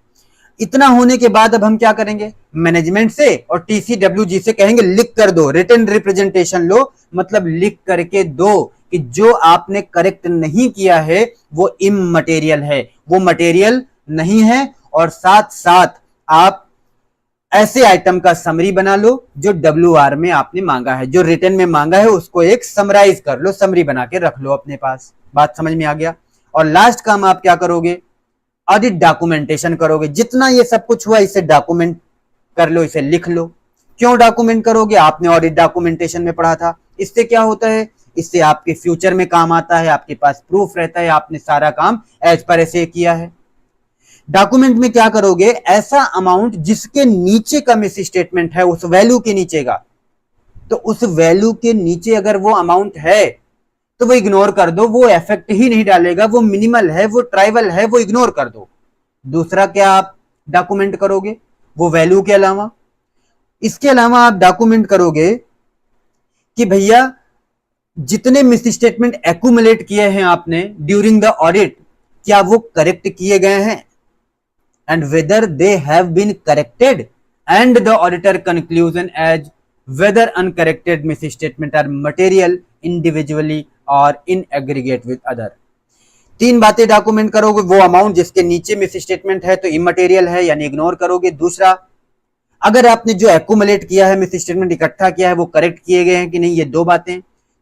इतना होने के बाद अब हम क्या करेंगे, मैनेजमेंट से और टीसीडब्ल्यूजी से कहेंगे लिख कर दो, रिटन रिप्रेजेंटेशन लो, मतलब लिख करके दो कि जो आपने करेक्ट नहीं किया है वो इममटेरियल है, वो मटेरियल नहीं है। और साथ साथ आप ऐसे आइटम का समरी बना लो जो WR में आपने मांगा है, जो रिटन में मांगा है उसको एक समराइज कर लो, समरी बना के रख लो अपने पास। बात समझ में आ गया? और लास्ट काम आप क्या करोगे, ऑडिट डॉक्यूमेंटेशन करोगे। जितना ये सब कुछ हुआ इसे डॉक्यूमेंट कर लो, इसे लिख लो। क्यों डॉक्यूमेंट करोगे, आपने ऑडिट डॉक्यूमेंटेशन में पढ़ा था। इससे क्या होता है, इससे आपके फ्यूचर में काम आता है, आपके पास प्रूफ रहता है आपने सारा काम एज पर ऐसे किया है। डॉक्यूमेंट में क्या करोगे, ऐसा अमाउंट जिसके नीचे का मिस स्टेटमेंट है, उस वैल्यू के नीचे का, तो उस वैल्यू के नीचे अगर वो अमाउंट है तो वो इग्नोर कर दो, वो इफेक्ट ही नहीं डालेगा, वो मिनिमल है, वो ट्राइवल है, वो इग्नोर कर दो। दूसरा क्या आप डॉक्यूमेंट करोगे, वो वैल्यू के अलावा, इसके अलावा आप डॉक्यूमेंट करोगे कि भैया जितने मिस स्टेटमेंट एक्यूमुलेट किए हैं आपने ड्यूरिंग द ऑडिट, क्या वो करेक्ट किए गए हैं, and whether they have been corrected, and the auditor conclusion as whether uncorrected misstatement are material individually और इन एग्रीगेट विद अदर। तीन बातें डॉक्यूमेंट करोगे, वो अमाउंट जिसके नीचे मिस स्टेटमेंट है तो इमटेरियल है यानी इग्नोर करोगे। दूसरा, अगर आपने जो एक्यूमुलेट किया है मिस स्टेटमेंट इकट्ठा किया है वो करेक्ट किए गए हैं कि नहीं, ये दो बातें।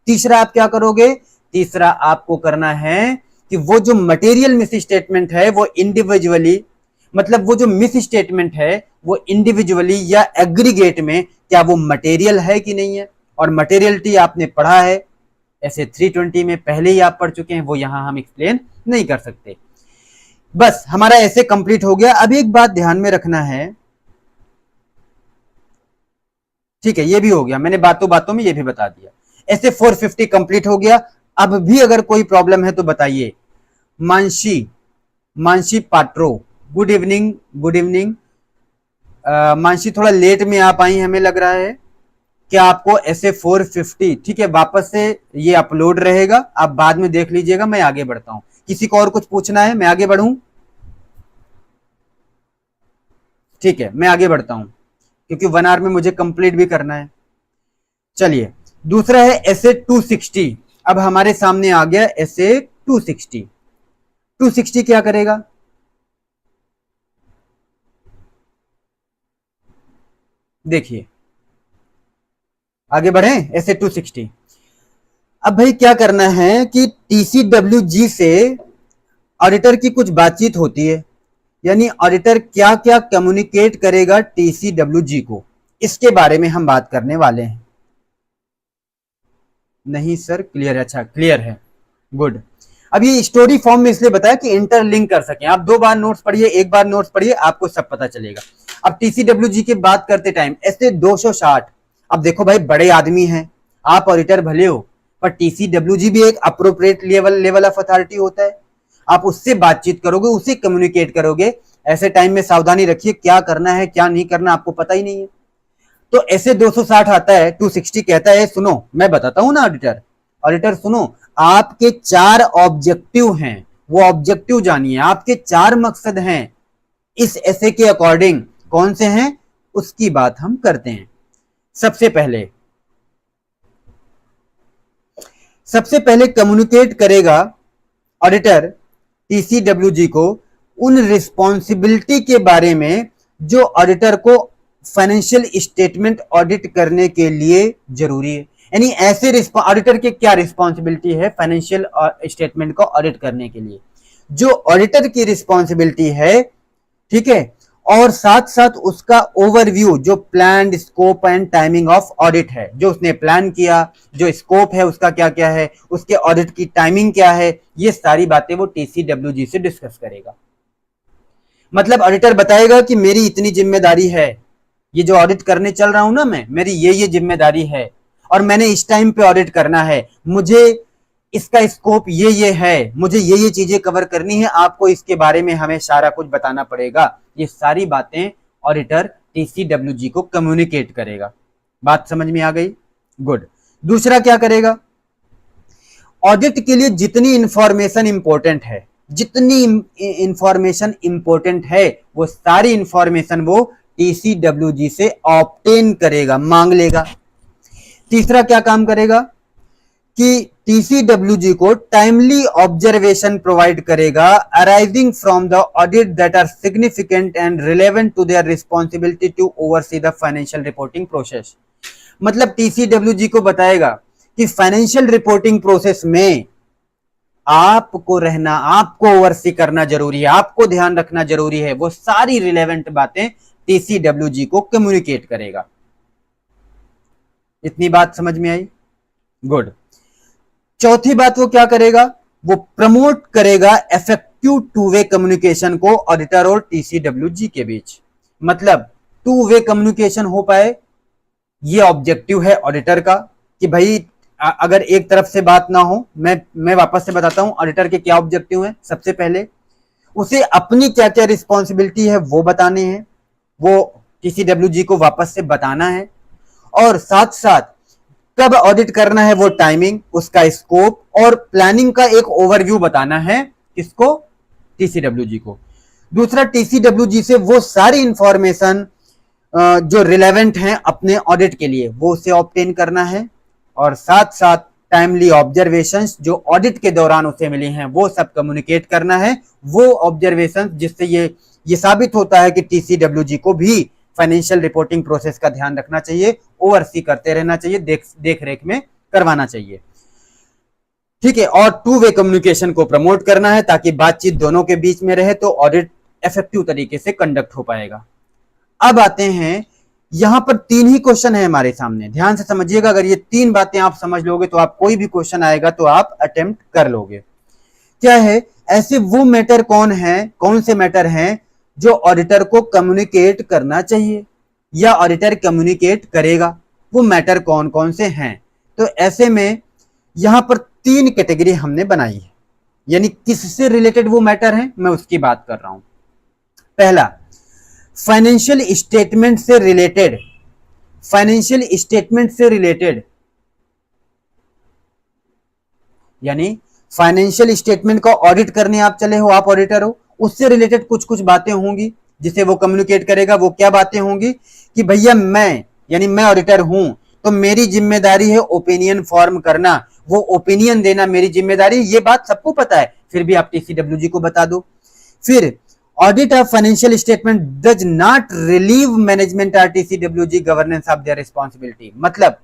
तीसरा आप क्या करोगे, तीसरा आपको करना है कि वो जो मटेरियल मिस स्टेटमेंट है वो इंडिविजुअली, मतलब वो जो मिस स्टेटमेंट है वो इंडिविजुअली या एग्रीगेट में क्या वो मटेरियल है कि नहीं है। और मटेरियलिटी आपने पढ़ा है ऐसे 320 में, पहले ही आप पढ़ चुके हैं, वो यहां हम एक्सप्लेन नहीं कर सकते। बस हमारा ऐसे कंप्लीट हो गया। अभी एक बात ध्यान में रखना है, ठीक है, ये भी हो गया, मैंने बातों बातों में ये भी बता दिया। ऐसे 450 कंप्लीट हो गया। अब भी अगर कोई प्रॉब्लम है तो बताइए। Mansi Patro, good evening, good evening. Mansi थोड़ा लेट में आप आई हमें लग रहा है। क्या आपको ऐसे 450, ठीक है, वापस से ये अपलोड रहेगा, आप बाद में देख लीजिएगा। मैं आगे बढ़ता हूं, किसी को और कुछ पूछना है, मैं आगे बढ़ूं? ठीक है, मैं आगे बढ़ता हूं क्योंकि 1 आवर में मुझे कंप्लीट भी करना है। चलिए, दूसरा है ऐसे 260। अब हमारे सामने आ गया ऐसे 260। 260 क्या करेगा, देखिए, आगे बढ़े। ऐसे 260, अब भाई क्या करना है कि टीसीडब्ल्यूजी से ऑडिटर की कुछ बातचीत होती है, यानी ऑडिटर क्या क्या कम्युनिकेट करेगा टीसीडब्ल्यूजी को, इसके बारे में हम बात करने वाले हैं। नहीं सर, क्लियर है, अच्छा क्लियर है, गुड। अब ये स्टोरी फॉर्म में इसलिए बताया कि इंटरलिंक कर सकें। आप 2 बार नोट्स पढ़िए, 1 बार नोट्स पढ़िए, आपको सब पता चलेगा। अब टीसीडब्ल्यूजी की बात करते टाइम ऐसे 260, अब देखो भाई बड़े आदमी हैं, आप ऑडिटर भले हो पर टीसीडब्ल्यूजी भी एक अप्रोप्रिएट लेवल ऑफ अथॉरिटी होता है। आप उससे बातचीत करोगे, उससे कम्युनिकेट करोगे। ऐसे टाइम में सावधानी रखिए, क्या करना है क्या नहीं करना आपको पता ही नहीं है। तो ऐसे 260 आता है, 260 कहता है सुनो मैं बताता हूं ना ऑडिटर, ऑडिटर सुनो, आपके 4 ऑब्जेक्टिव हैं, वो ऑब्जेक्टिव जानिए, आपके 4 मकसद हैं इस ऐसे के अकॉर्डिंग। कौन से हैं उसकी बात हम करते हैं। सबसे पहले कम्युनिकेट करेगा ऑडिटर टीसीडब्ल्यूजी को उन रिस्पॉन्सिबिलिटी के बारे में जो ऑडिटर को फाइनेंशियल स्टेटमेंट ऑडिट करने के लिए जरूरी है। यानी ऐसे ऑडिटर के क्या रिस्पॉन्सिबिलिटी है फाइनेंशियल स्टेटमेंट को ऑडिट करने के लिए, जो ऑडिटर की रिस्पॉन्सिबिलिटी है, ठीक है, और साथ साथ उसका ओवरव्यू, जो plan scope and timing of audit है, जो उसने प्लान किया, जो स्कोप है उसका क्या क्या है, उसके ऑडिट की टाइमिंग क्या है, ये सारी बातें वो टीसीडब्ल्यूजी से डिस्कस करेगा। मतलब ऑडिटर बताएगा कि मेरी इतनी जिम्मेदारी है, ये जो ऑडिट करने चल रहा हूं ना मैं, मेरी ये जिम्मेदारी है और मैंने इस टाइम पे ऑडिट करना है, मुझे इसका स्कोप ये है, मुझे ये चीजें कवर करनी है, आपको इसके बारे में हमें सारा कुछ बताना पड़ेगा। ये सारी बातें ऑडिटर टीसीडब्ल्यूजी को कम्युनिकेट करेगा। बात समझ में आ गई? गुड। दूसरा क्या करेगा, ऑडिट के लिए जितनी इंफॉर्मेशन इंपॉर्टेंट है, जितनी इंफॉर्मेशन इंपॉर्टेंट है, वो सारी इंफॉर्मेशन वो टीसीडब्ल्यूजी से ऑब्टेन करेगा, मांग लेगा। तीसरा क्या काम करेगा कि टीसीडब्ल्यूजी को टाइमली ऑब्जर्वेशन प्रोवाइड करेगा arising from the audit that are significant and relevant to their responsibility to oversee the financial reporting process. मतलब टीसीडब्ल्यूजी को बताएगा कि फाइनेंशियल रिपोर्टिंग प्रोसेस में आपको रहना, आपको ओवरसी करना जरूरी है, आपको ध्यान रखना जरूरी है, वो सारी रिलेवेंट बातें टीसीडब्ल्यूजी को कम्युनिकेट करेगा। इतनी बात समझ में आई? गुड। चौथी बात वो क्या करेगा, वो प्रमोट करेगा इफेक्टिव टू वे कम्युनिकेशन को ऑडिटर और टीसीडब्ल्यूजी के बीच। मतलब टू वे कम्युनिकेशन हो पाए, ये ऑब्जेक्टिव है ऑडिटर का कि भाई अगर एक तरफ से बात ना हो, मैं वापस से बताता हूं ऑडिटर के क्या ऑब्जेक्टिव है। सबसे पहले उसे अपनी क्या क्या रिस्पॉन्सिबिलिटी है वो बताने हैं, वो टीसीडब्ल्यूजी को वापस से बताना है, और साथ साथ कब ऑडिट करना है वो टाइमिंग, उसका स्कोप और प्लानिंग का एक ओवरव्यू बताना है, किसको? टीसीडब्ल्यूजी को। दूसरा, टीसीडब्ल्यूजी से वो सारी इंफॉर्मेशन जो रिलेवेंट हैं अपने ऑडिट के लिए वो उसे ऑब्टेन करना है, और साथ साथ टाइमली ऑब्जर्वेशंस जो ऑडिट के दौरान उसे मिली हैं वो सब कम्युनिकेट करना है। वो ऑब्जर्वेशंस जिससे ये साबित होता है कि टीसीडब्ल्यूजी को भी फाइनेंशियल रिपोर्टिंग प्रोसेस का ध्यान रखना चाहिए, ओवरसी करते रहना चाहिए, देख रेख में करवाना चाहिए। ठीक है, और टू वे कम्युनिकेशन को प्रमोट करना है ताकि बातचीत दोनों के बीच में रहे, तो ऑडिट इफेक्टिव तरीके से कंडक्ट हो पाएगा। अब आते हैं, यहां पर 3 ही क्वेश्चन है हमारे सामने, ध्यान से समझिएगा। अगर ये 3 बातें आप समझ लोगे तो आप कोई भी क्वेश्चन आएगा तो आप अटेम्प्ट कर लोगे। क्या है, ऐसे वो मैटर कौन से मैटर हैं जो ऑडिटर को कम्युनिकेट करना चाहिए या ऑडिटर कम्युनिकेट करेगा, वो मैटर कौन कौन से हैं? तो ऐसे में यहां पर 3 कैटेगरी हमने बनाई है, यानी किससे रिलेटेड वो मैटर है मैं उसकी बात कर रहा हूं। पहला, फाइनेंशियल स्टेटमेंट से रिलेटेड, फाइनेंशियल स्टेटमेंट से रिलेटेड यानी फाइनेंशियल स्टेटमेंट का ऑडिट करने आप चले हो, आप ऑडिटर हो, उससे रिलेटेड कुछ बातें होंगी जिसे वो कम्युनिकेट करेगा। वो क्या बातें होंगी कि भैया मैं ऑडिटर हूं तो मेरी जिम्मेदारी है ओपिनियन फॉर्म करना, वो ओपिनियन देना मेरी जिम्मेदारी, ये बात सबको पता है, फिर भी आप टीसीडब्ल्यूजी को बता दो। फिर audit of financial statement does not relieve management or TCWG governance of their responsibility. मतलब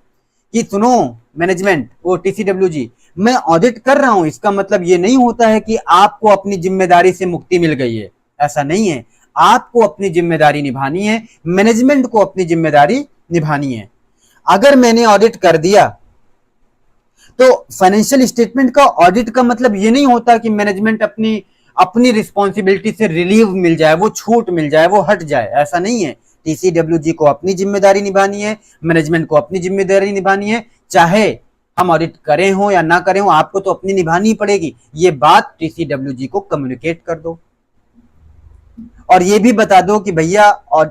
कि सुनो मैनेजमेंट, वो टीसीडब्ल्यूजी, मैं ऑडिट कर रहा हूं इसका मतलब ये नहीं होता है कि आपको अपनी जिम्मेदारी से मुक्ति मिल गई है, ऐसा नहीं है। आपको अपनी जिम्मेदारी निभानी है, मैनेजमेंट को अपनी जिम्मेदारी निभानी है। अगर मैंने ऑडिट कर दिया तो फाइनेंशियल स्टेटमेंट का ऑडिट का मतलब ये नहीं होता कि मैनेजमेंट अपनी रिस्पॉन्सिबिलिटी से रिलीव मिल जाए, वो छूट मिल जाए, वो हट जाए, ऐसा नहीं है। टीसीडब्ल्यूजी को अपनी जिम्मेदारी निभानी है, मैनेजमेंट को अपनी जिम्मेदारी निभानी है, चाहे हम ऑडिट करें हो या ना करें हो, आपको तो अपनी निभानी ही पड़ेगी। ये बात टीसीडब्ल्यूजी को कम्युनिकेट कर दो और ये भी बता दो कि भैया और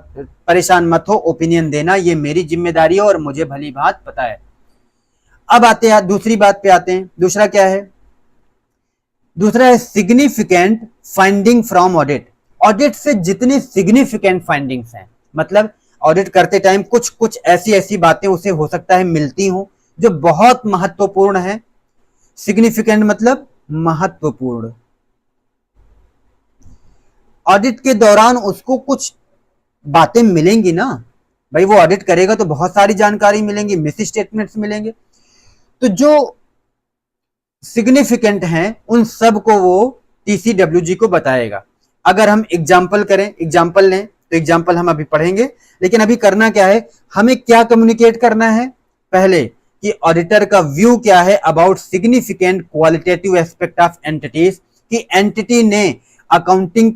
परेशान मत हो, ओपिनियन देना ये मेरी जिम्मेदारी है और मुझे भली बात पता है। अब आते हैं दूसरी बात पे आते हैं। दूसरा क्या है? दूसरा है significant finding from audit. Audit से जितनी सिग्निफिकेंट फाइंडिंग्स हैं, मतलब ऑडिट करते टाइम कुछ ऐसी बातें उसे हो सकता है मिलती हो जो बहुत महत्वपूर्ण है। सिग्निफिकेंट मतलब महत्वपूर्ण। ऑडिट के दौरान उसको कुछ बातें मिलेंगी ना भाई, वो ऑडिट करेगा तो बहुत सारी जानकारी मिलेंगी, मिस स्टेटमेंट्स मिलेंगे, तो जो सिग्निफिकेंट हैं उन सब को वो टीसीडब्ल्यूजी को बताएगा। अगर हम एग्जाम्पल लें तो एग्जाम्पल हम अभी पढ़ेंगे, लेकिन अभी करना क्या है, हमें क्या कम्युनिकेट करना है पहले कि ऑडिटर का व्यू क्या है about significant qualitative aspect of entities, कि एंटिटी ने अकाउंटिंग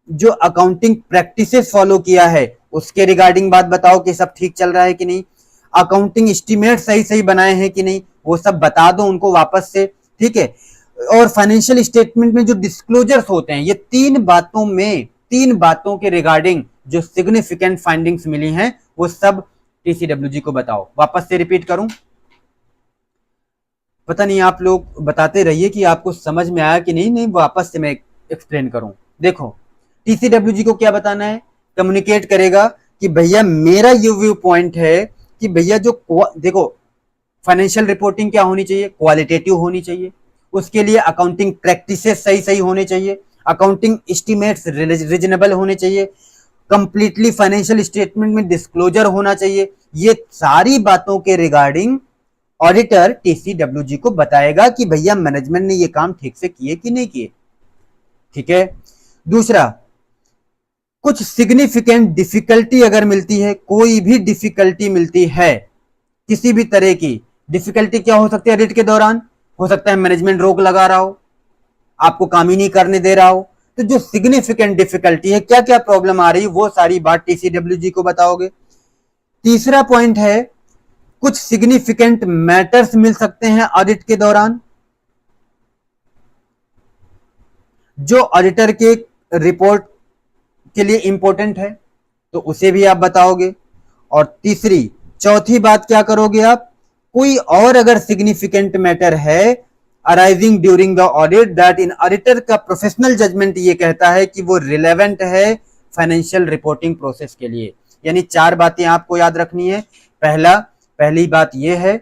जो अकाउंटिंग प्रैक्टिसेस फॉलो किया है उसके रिगार्डिंग बात बताओ कि सब ठीक चल रहा है कि नहीं, अकाउंटिंग एस्टीमेट सही सही बनाए हैं कि नहीं, वो सब बता दो उनको वापस से, ठीक है। और फाइनेंशियल स्टेटमेंट में जो डिस्क्लोजर्स होते हैं, ये तीन बातों के रिगार्डिंग जो सिग्निफिकेंट फाइंडिंग्स मिली हैं वो सब टीसीडब्ल्यूजी को बताओ। वापस से रिपीट करूं, पता नहीं आप लोग बताते रहिए कि आपको समझ में आया कि नहीं, नहीं वापस से मैं एक्सप्लेन करूं। देखो टीसीडब्ल्यूजी को क्या बताना है, कम्युनिकेट करेगा कि भैया मेरा ये व्यू पॉइंट है कि भैया जो देखो फाइनेंशियल रिपोर्टिंग क्या होनी चाहिए, क्वालिटेटिव होनी चाहिए, उसके लिए अकाउंटिंग प्रैक्टिसेस सही सही होने चाहिए, अकाउंटिंग एस्टीमेट्स रीजनेबल होने चाहिए, कंप्लीटली फाइनेंशियल स्टेटमेंट में डिस्क्लोजर होना चाहिए। ये सारी बातों के रिगार्डिंग ऑडिटर टीसीडब्ल्यूजी को बताएगा कि भैया मैनेजमेंट ने ये काम ठीक से किए कि नहीं किए, ठीक है। दूसरा, कुछ सिग्निफिकेंट डिफिकल्टी अगर मिलती है, कोई भी डिफिकल्टी मिलती है, किसी भी तरह की डिफिकल्टी, क्या हो सकती है ऑडिट के दौरान, हो सकता है मैनेजमेंट रोक लगा रहा हो, आपको काम ही नहीं करने दे रहा हो, तो जो सिग्निफिकेंट डिफिकल्टी है, क्या क्या प्रॉब्लम आ रही है, वो सारी बात टीसीडब्ल्यूजी को बताओगे। तीसरा पॉइंट है, कुछ सिग्निफिकेंट मैटर्स मिल सकते हैं ऑडिट के दौरान जो ऑडिटर के रिपोर्ट के लिए इंपॉर्टेंट है, तो उसे भी आप बताओगे। और चौथी बात क्या करोगे आप, कोई और अगर सिग्निफिकेंट मैटर है arising during the audit that in auditor का प्रोफेशनल जजमेंट ये कहता है कि वो रिलेवेंट है फाइनेंशियल रिपोर्टिंग प्रोसेस के लिए। यानी 4 बातें आपको याद रखनी है। पहली बात यह है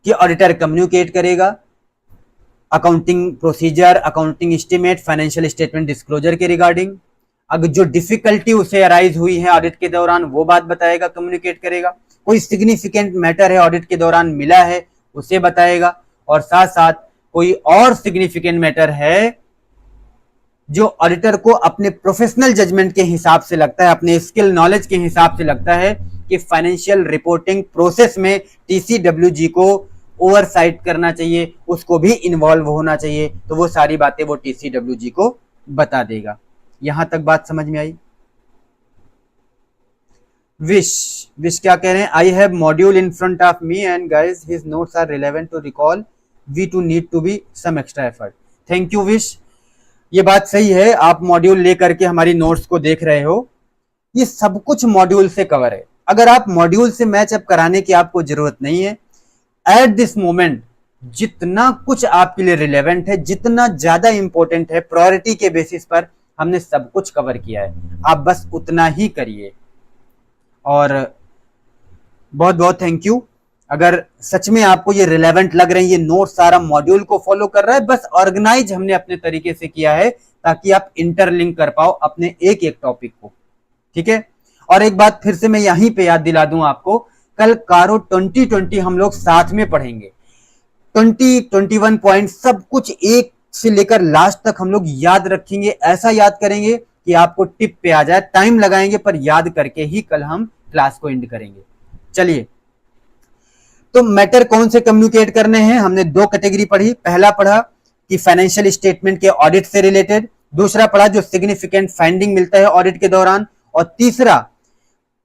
कि ऑडिटर कम्युनिकेट करेगा accounting procedure, accounting estimate, financial statement disclosure के रिगार्डिंग। अगर जो डिफिकल्टी उसे अराइज हुई है ऑडिट के दौरान वो बात बताएगा, कम्युनिकेट करेगा। कोई सिग्निफिकेंट मैटर है ऑडिट के दौरान मिला है उसे बताएगा, और साथ साथ कोई और सिग्निफिकेंट मैटर है जो ऑडिटर को अपने प्रोफेशनल जजमेंट के हिसाब से लगता है, अपने स्किल नॉलेज के हिसाब से लगता है कि फाइनेंशियल रिपोर्टिंग प्रोसेस में टीसीडब्ल्यूजी को ओवरसाइट करना चाहिए, उसको भी इन्वॉल्व होना चाहिए, तो वो सारी बातें वो टीसीडब्ल्यूजी को बता देगा। यहां तक बात समझ में आई। विश क्या कह रहे हैं, I have module in front of me and guys his notes are relevant to recall, we to need to be some extra effort. Thank you wish, ये बात सही है, आप मॉड्यूल लेकर के हमारी नोट्स को देख रहे हो, ये सब कुछ मॉड्यूल से कवर है। अगर आप मॉड्यूल से मैच अप कराने की आपको जरूरत नहीं है, एट दिस मोमेंट जितना कुछ आपके लिए रिलेवेंट है, जितना ज्यादा इंपॉर्टेंट है, प्रायोरिटी के बेसिस पर हमने सब कुछ कवर किया है, आप बस उतना ही करिए। और बहुत बहुत थैंक यू। अगर सच में आपको ये रिलेवेंट लग रहे हैं, ये नोट सारा मॉड्यूल को फॉलो कर रहा है, बस ऑर्गेनाइज हमने अपने तरीके से किया है ताकि आप इंटरलिंक कर पाओ अपने एक एक टॉपिक को, ठीक है। और एक बात फिर से मैं यहीं पे याद दिला दूं आपको, कल कारो 2020 हम लोग साथ में पढ़ेंगे। 21 पॉइंट सब कुछ एक से लेकर लास्ट तक हम लोग याद रखेंगे, ऐसा याद करेंगे कि आपको टिप पे आ जाए। टाइम लगाएंगे पर याद करके ही कल हम क्लास को एंड करेंगे। चलिए, तो मैटर कौन से कम्युनिकेट करने हैं, हमने 2 कैटेगरी पढ़ी। पहला पढ़ा कि फाइनेंशियल स्टेटमेंट के ऑडिट से रिलेटेड, दूसरा पढ़ा जो सिग्निफिकेंट फाइंडिंग मिलता है ऑडिट के दौरान, और तीसरा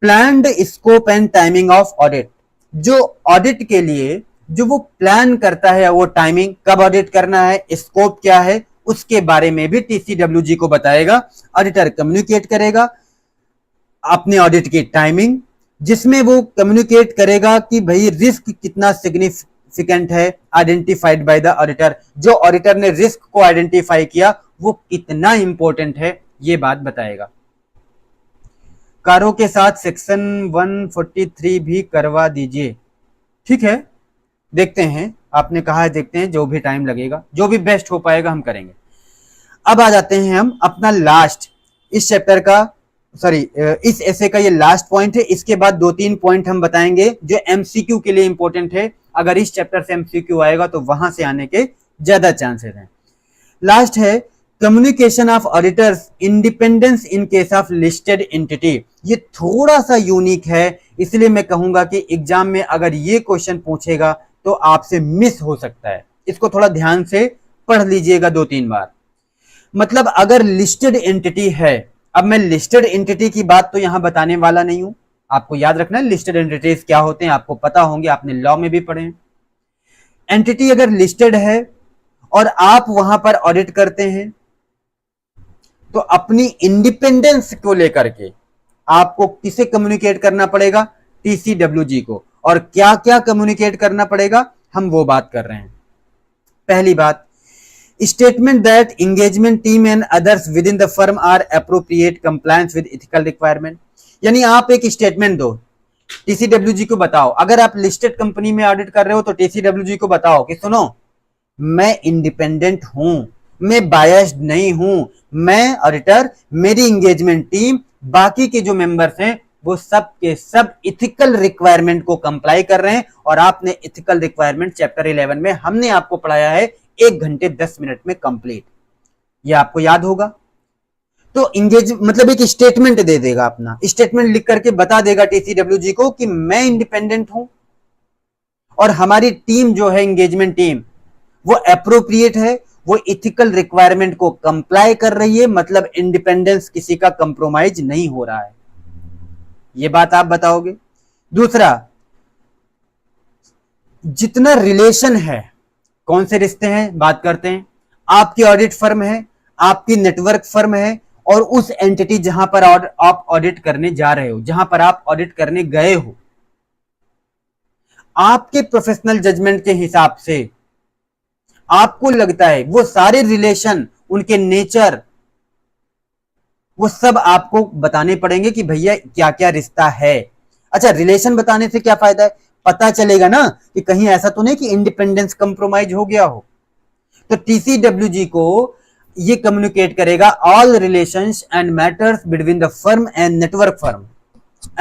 planned scope and timing of audit. जो ऑडिट के लिए जो वो प्लान करता है, वो टाइमिंग कब ऑडिट करना है, स्कोप क्या है, उसके बारे में भी टीसीडब्ल्यूजी को बताएगा। ऑडिटर कम्युनिकेट करेगा अपने ऑडिट की टाइमिंग, जिसमें वो कम्युनिकेट करेगा कि भाई रिस्क कितना सिग्निफिकेंट है आइडेंटिफाइड बाय द ऑडिटर, जो ऑडिटर ने रिस्क को आइडेंटिफाई किया वो कितना इंपॉर्टेंट है, ये बात बताएगा। कारों के साथ सेक्शन 143 भी करवा दीजिए, ठीक है, देखते हैं, आपने कहा है, देखते हैं, जो भी टाइम लगेगा, जो भी बेस्ट हो पाएगा हम करेंगे। अब आ जाते हैं हम अपना लास्ट, इस चैप्टर का, सॉरी इस एसे का ये लास्ट पॉइंट है। इसके बाद 2-3 पॉइंट हम बताएंगे जो एमसीक्यू के लिए इंपॉर्टेंट है। अगर इस चैप्टर से एमसीक्यू आएगा तो वहां से आने के ज्यादा चांसेस हैं। लास्ट है communication of auditors independence in case of listed entity. ये थोड़ा सा यूनिक है, इसलिए मैं कहूंगा कि एग्जाम में अगर ये क्वेश्चन पूछेगा तो आपसे मिस हो सकता है, इसको थोड़ा ध्यान से पढ़ लीजिएगा 2-3 बार। मतलब अगर लिस्टेड एंटिटी है, अब मैं लिस्टेड एंटिटी की बात तो यहां बताने वाला नहीं हूं, आपको याद रखना है लिस्टेड एंटिटीज क्या होते हैं, आपको पता होंगे, आपने लॉ में भी पढ़े हैं। एंटिटी अगर लिस्टेड है और आप वहां पर ऑडिट करते हैं, तो अपनी इंडिपेंडेंस को लेकर के आपको किसे कम्युनिकेट करना पड़ेगा, टीसीडब्ल्यूजी को। और क्या क्या कम्युनिकेट करना पड़ेगा, हम वो बात कर रहे हैं। पहली बात, statement that engagement team and others within the firm are appropriate compliance with ethical requirement. यानी आप एक स्टेटमेंट दो, टीसीडब्ल्यूजी को बताओ, अगर आप लिस्टेड कंपनी में ऑडिट कर रहे हो तो टीसीडब्ल्यूजी को बताओ कि सुनो, मैं इंडिपेंडेंट हूं, मैं बायस्ड नहीं हूं, मैं ऑडिटर, मेरी एंगेजमेंट टीम, बाकी के जो मेंबर्स हैं वो सब के सब इथिकल रिक्वायरमेंट को कंप्लाई कर रहे हैं। और आपने इथिकल रिक्वायरमेंट चैप्टर 11 में हमने आपको पढ़ाया है 1 घंटे 10 मिनट में कंप्लीट, ये आपको याद होगा। तो इंगेज मतलब एक स्टेटमेंट दे देगा, अपना स्टेटमेंट लिख करके बता देगा टीसीडब्ल्यूजी को कि मैं इंडिपेंडेंट हूं और हमारी टीम जो है एंगेजमेंट टीम वो एप्रोप्रिएट है, वो इथिकल रिक्वायरमेंट को कंप्लाई कर रही है, मतलब इंडिपेंडेंस किसी का कंप्रोमाइज नहीं हो रहा है, ये बात आप बताओगे। दूसरा, जितना रिलेशन है, कौन से रिश्ते हैं बात करते हैं, आपकी ऑडिट फर्म है, आपकी नेटवर्क फर्म है, और उस एंटिटी जहां पर आप ऑडिट करने जा रहे हो, जहां पर आप ऑडिट करने गए हो, आपके प्रोफेशनल जजमेंट के हिसाब से आपको लगता है वो सारे रिलेशन, उनके नेचर, वो सब आपको बताने पड़ेंगे कि भैया क्या क्या रिश्ता है। अच्छा, रिलेशन बताने से क्या फायदा है, पता चलेगा ना कि कहीं ऐसा तो नहीं कि इंडिपेंडेंस कंप्रोमाइज हो गया हो। तो टीसीडब्ल्यूजी को ये कम्युनिकेट करेगा all relations and matters between the firm and network firm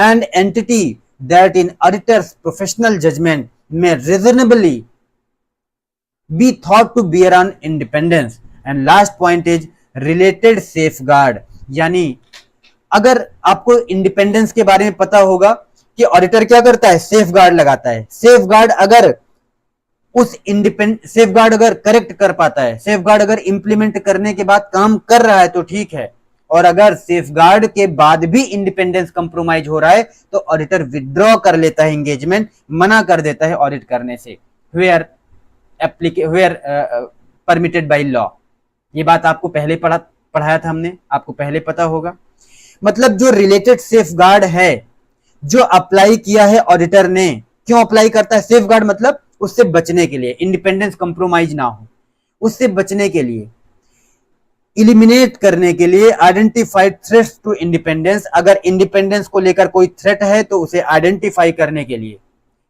and entity that in auditors professional judgement में reasonably be thought to bear on independence। and last point is related safeguard। यानी अगर आपको independence के बारे में पता होगा कि ऑडिटर क्या करता है, सेफ गार्ड लगाता है। सेफ गार्ड अगर उस सेफ गार्ड अगर करेक्ट कर पाता है, सेफ गार्ड अगर इंप्लीमेंट करने के बाद काम कर रहा है तो ठीक है, और अगर सेफ गार्ड के बाद भी इंडिपेंडेंस कंप्रोमाइज हो रहा है तो ऑडिटर विड्रॉ कर लेता है एंगेजमेंट, मना कर देता है ऑडिट करने से, वेयर परमिटेड बाय लॉ। ये बात आपको पहले पढ़ाया था हमने, आपको पहले पता होगा। मतलब जो रिलेटेड सेफ गार्ड है जो अप्लाई किया है ऑडिटर ने, क्यों अप्लाई करता है सेफ गार्ड, मतलब उससे बचने के लिए, इंडिपेंडेंस कंप्रोमाइज ना हो, उससे बचने के लिए, इलिमिनेट करने के लिए, आइडेंटिफाइड थ्रेट्स टू इंडिपेंडेंस, अगर इंडिपेंडेंस को लेकर कोई थ्रेट है तो उसे आइडेंटिफाई करने के लिए,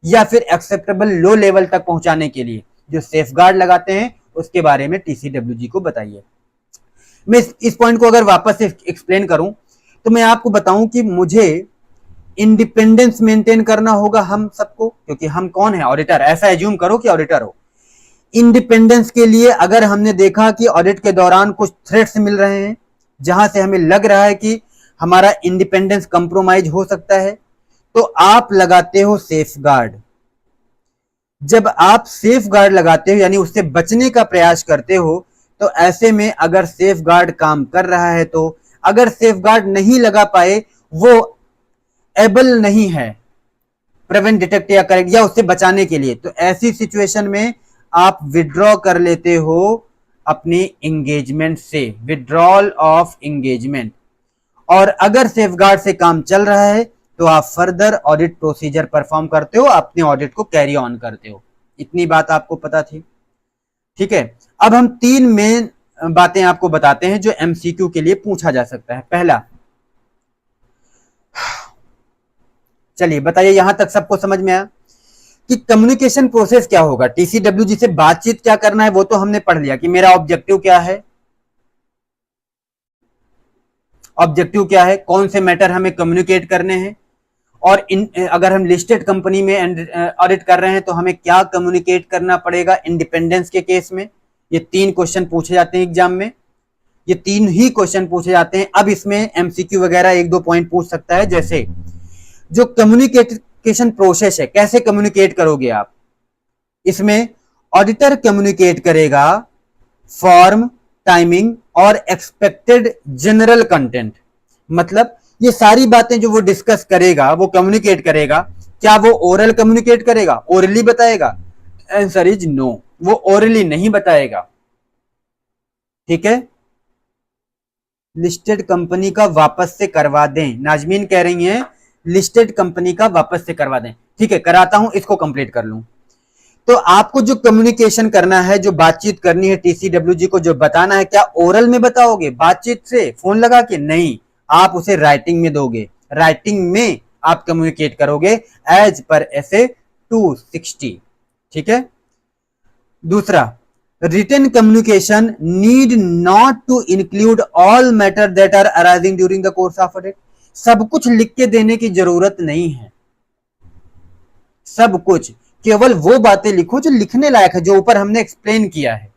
या फिर एक्सेप्टेबल लो लेवल तक पहुंचाने के लिए जो सेफ गार्ड लगाते हैं, उसके बारे में टीसीडब्ल्यूजी को बताइए। मैं इस पॉइंट को अगर वापस से एक्सप्लेन करूं तो मैं आपको बताऊं कि मुझे इंडिपेंडेंस मेंटेन करना होगा हम सबको, क्योंकि हम कौन है, ऑडिटर। ऐसा एज्यूम करो कि ऑडिटर हो। इंडिपेंडेंस के लिए अगर हमने देखा कि ऑडिट के दौरान कुछ थ्रेट्स मिल रहे हैं जहां से हमें लग रहा है कि हमारा इंडिपेंडेंस कंप्रोमाइज हो सकता है, तो आप लगाते हो सेफ गार्ड। जब आप सेफ गार्ड लगाते हो यानी उससे बचने का प्रयास करते हो, तो ऐसे में अगर सेफ गार्ड काम कर रहा है, तो अगर सेफ गार्ड नहीं लगा पाए, वो एबल नहीं है प्रिवेंट, डिटेक्ट या करेक्ट या उससे बचाने के लिए, तो ऐसी सिचुएशन में आप विड्रॉ कर लेते हो अपनी एंगेजमेंट से, विड्रॉल ऑफ एंगेजमेंट। और अगर सेफगार्ड से काम चल रहा है तो आप फर्दर ऑडिट प्रोसीजर परफॉर्म करते हो, अपने ऑडिट को कैरी ऑन करते हो। इतनी बात आपको पता थी, ठीक है। अब हम 3 मेन बातें आपको बताते हैं जो एमसीक्यू के लिए पूछा जा सकता है। पहला, चलिए बताइए यहां तक सबको समझ में आया कि कम्युनिकेशन प्रोसेस क्या होगा, टीसीडब्ल्यूजी से बातचीत क्या करना है वो तो हमने पढ़ लिया कि मेरा ऑब्जेक्टिव क्या है, ऑब्जेक्टिव क्या है, कौन से मैटर हमें कम्युनिकेट करने हैं, और अगर हम लिस्टेड कंपनी में ऑडिट कर रहे हैं तो हमें क्या कम्युनिकेट करना पड़ेगा इंडिपेंडेंस के केस में। ये 3 क्वेश्चन पूछे जाते हैं एग्जाम में, ये 3 ही क्वेश्चन पूछे जाते हैं। अब इसमें एमसीक्यू वगैरह 1-2 पॉइंट पूछ सकता है, जैसे जो कम्युनिकेशन प्रोसेस है, कैसे कम्युनिकेट करोगे आप। इसमें ऑडिटर कम्युनिकेट करेगा फॉर्म, टाइमिंग और एक्सपेक्टेड जनरल कंटेंट। मतलब ये सारी बातें जो वो डिस्कस करेगा, वो कम्युनिकेट करेगा, क्या वो ओरल कम्युनिकेट करेगा, ओरली बताएगा? आंसर इज नो, वो ओरली नहीं बताएगा। ठीक है, लिस्टेड कंपनी का वापस से करवा दें, नाजमीन कह रही हैं लिस्टेड कंपनी का वापस से करवा दें। ठीक है, कराता हूं, इसको कंप्लीट कर लूं। तो आपको जो कम्युनिकेशन करना है, जो बातचीत करनी है टीसीडब्ल्यूजी को, जो बताना है, क्या ओरल में बताओगे बातचीत से फोन लगा के? नहीं, आप उसे राइटिंग में दोगे, राइटिंग में आप कम्युनिकेट करोगे एज पर एसए 260। ठीक है, दूसरा, written communication need not to include all matter that are arising during the course of audit. सब कुछ लिख के देने की जरूरत नहीं है, सब कुछ, केवल वो बातें लिखो जो लिखने लायक है, जो ऊपर हमने एक्सप्लेन किया है।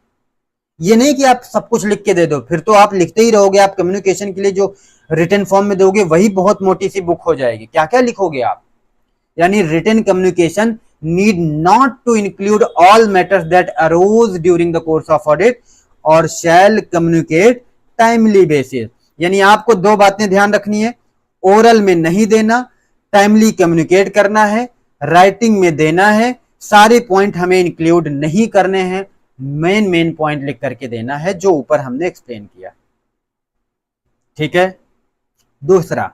ये नहीं कि आप सब कुछ लिख के दे दो, फिर तो आप लिखते ही रहोगे। आप कम्युनिकेशन के लिए जो रिटन फॉर्म में दोगे वही बहुत मोटी सी बुक हो जाएगी, क्या क्या लिखोगे आप? यानी written communication need not to include all matters that arose during the course of audit और शैल कम्युनिकेट टाइमली बेसिस। यानी आपको दो बातें ध्यान रखनी है, ओरल में नहीं देना, टाइमली कम्युनिकेट करना है, राइटिंग में देना है। सारे पॉइंट हमें इंक्लूड नहीं करने हैं, मेन मेन पॉइंट लिख करके देना है जो ऊपर हमने एक्सप्लेन किया। ठीक है, दूसरा,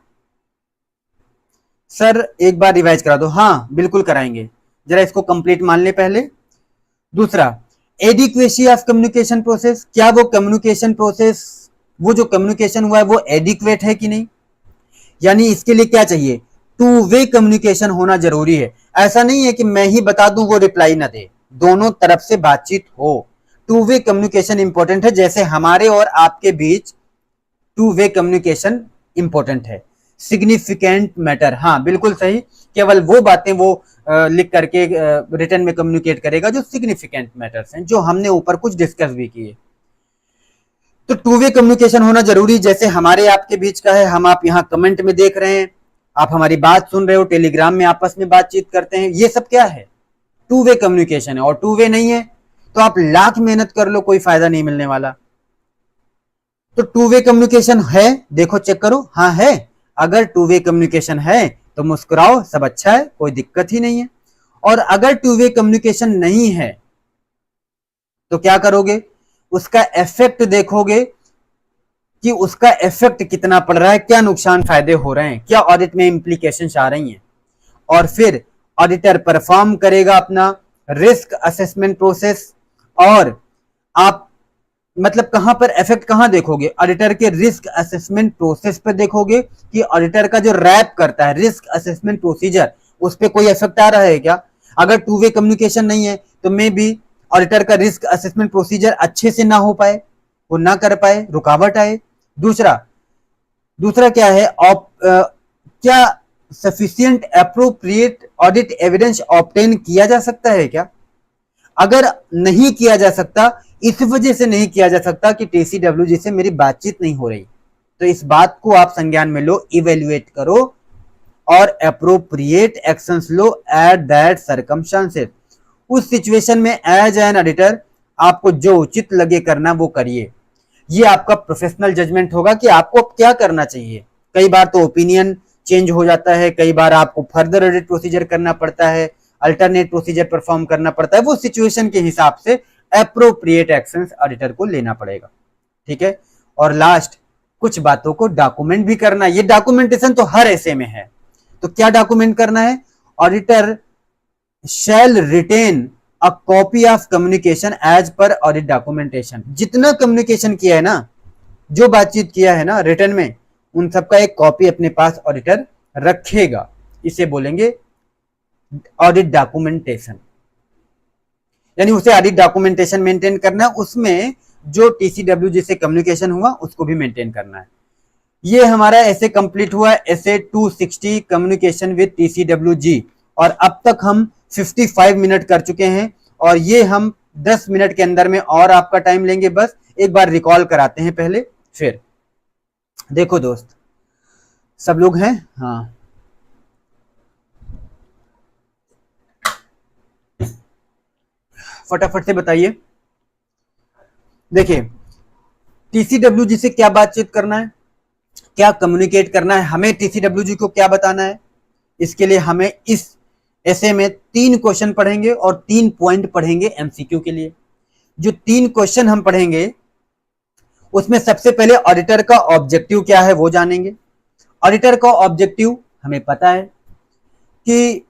सर एक बार रिवाइज करा दो। हाँ बिल्कुल कराएंगे, जरा इसको कंप्लीट मान ले पहले। दूसरा, एडिक्वेसी ऑफ कम्युनिकेशन प्रोसेस, क्या वो कम्युनिकेशन प्रोसेस, वो जो कम्युनिकेशन हुआ है वो एडिक्वेट है कि नहीं? यानी इसके लिए क्या चाहिए? टू वे कम्युनिकेशन होना जरूरी है। ऐसा नहीं है कि मैं ही बता दूं वो रिप्लाई ना दे, दोनों तरफ से बातचीत हो। टू वे कम्युनिकेशन इंपॉर्टेंट है, जैसे हमारे और आपके बीच टू वे कम्युनिकेशन इंपॉर्टेंट है। सिग्निफिकेंट मैटर, हाँ बिल्कुल सही, केवल वो बातें वो लिख करके रिटर्न में कम्युनिकेट करेगा जो सिग्निफिकेंट मैटर्स हैं, जो हमने ऊपर कुछ डिस्कस भी किए। तो टू वे कम्युनिकेशन होना जरूरी, जैसे हमारे आपके बीच का है, हम आप यहाँ कमेंट में देख रहे हैं, आप हमारी बात सुन रहे हो, टेलीग्राम में आपस में बातचीत करते हैं, ये सब क्या है? टू वे कम्युनिकेशन है। और टू वे नहीं है तो आप लाख मेहनत कर लो, कोई फायदा नहीं मिलने वाला। तो टू वे कम्युनिकेशन है, देखो चेक करो, हाँ है। अगर टू वे कम्युनिकेशन है तो मुस्कुराओ, सब अच्छा है, कोई दिक्कत ही नहीं है। और अगर टू वे कम्युनिकेशन नहीं है तो क्या करोगे? उसका इफेक्ट देखोगे कि उसका इफेक्ट कितना पड़ रहा है, क्या नुकसान फायदे हो रहे हैं, क्या ऑडिट में इंप्लीकेशंस आ रही हैं। और फिर ऑडिटर परफॉर्म करेगा अपना रिस्क असेसमेंट प्रोसेस। और आप मतलब कहां पर इफेक्ट कहां देखोगे? ऑडिटर के रिस्क असेसमेंट प्रोसेस पर देखोगे कि ऑडिटर का जो रैप करता है रिस्क असेसमेंट प्रोसीजर, उस पर कोई इफेक्ट आ रहा है क्या? अगर टू वे कम्युनिकेशन नहीं है तो मे बी ऑडिटर का रिस्क असेसमेंट प्रोसीजर अच्छे से ना हो पाए, वो ना कर पाए, रुकावट आए। दूसरा दूसरा क्या है? क्या sufficient appropriate audit evidence obtain किया जा सकता है क्या? अगर नहीं किया जा सकता, इस वजह से नहीं किया जा सकता कि टीसीडब्ल्यूजी से मेरी बातचीत नहीं हो रही, तो इस बात को आप संज्ञान में लो, इवेल्युएट करो और appropriate actions low at that circumstances. उस सिचुएशन में एज एन ऑडिटर आपको जो उचित लगे करना वो करिए। ये आपका प्रोफेशनल जजमेंट होगा कि आपको अब क्या करना चाहिए। कई बार तो ओपिनियन चेंज हो जाता है, कई बार आपको फर्दर ऑडिट प्रोसीजर करना पड़ता है, अल्टरनेट प्रोसीजर परफॉर्म करना पड़ता है, वो सिचुएशन के हिसाब से एप्रोप्रिएट एक्शंस ऑडिटर को लेना पड़ेगा। ठीक है, और लास्ट, कुछ बातों को डॉक्यूमेंट भी करना। ये डॉक्यूमेंटेशन तो हर ऐसे में है, तो क्या डॉक्यूमेंट करना है? Auditor shall retain a copy of communication as per audit documentation. जितना कम्युनिकेशन किया है ना, जो बातचीत किया है ना रिटर्न में, उन सबका एक कॉपी अपने पास ऑडिटर रखेगा। इसे बोलेंगे ऑडिट डॉक्यूमेंटेशन। यानी उसे ऑडिट डॉक्यूमेंटेशन मेंटेन करना है, उसमें जो टीसीडब्ल्यूजी से कम्युनिकेशन हुआ उसको भी मेंटेन करना है। ये हमारा ऐसे कंप्लीट हुआ एसे 260 कम्युनिकेशन विद टीसीडब्ल्यूजी। और अब तक हम 55 मिनट कर चुके हैं, और ये हम 10 मिनट के अंदर में और आपका टाइम लेंगे। बस एक बार रिकॉल कराते हैं पहले, फिर देखो दोस्त, सब लोग हैं? हाँ, फटाफट से बताइए। देखिए, टीसीडब्ल्यूजी से क्या बातचीत करना है, क्या कम्युनिकेट करना है, हमें टीसीडब्ल्यूजी को क्या बताना है, इसके लिए हमें इस ऐसे में 3 क्वेश्चन पढ़ेंगे और 3 पॉइंट पढ़ेंगे एमसीक्यू के लिए। जो 3 क्वेश्चन हम पढ़ेंगे उसमें सबसे पहले ऑडिटर का ऑब्जेक्टिव क्या है वो जानेंगे। ऑडिटर का ऑब्जेक्टिव हमें पता है कि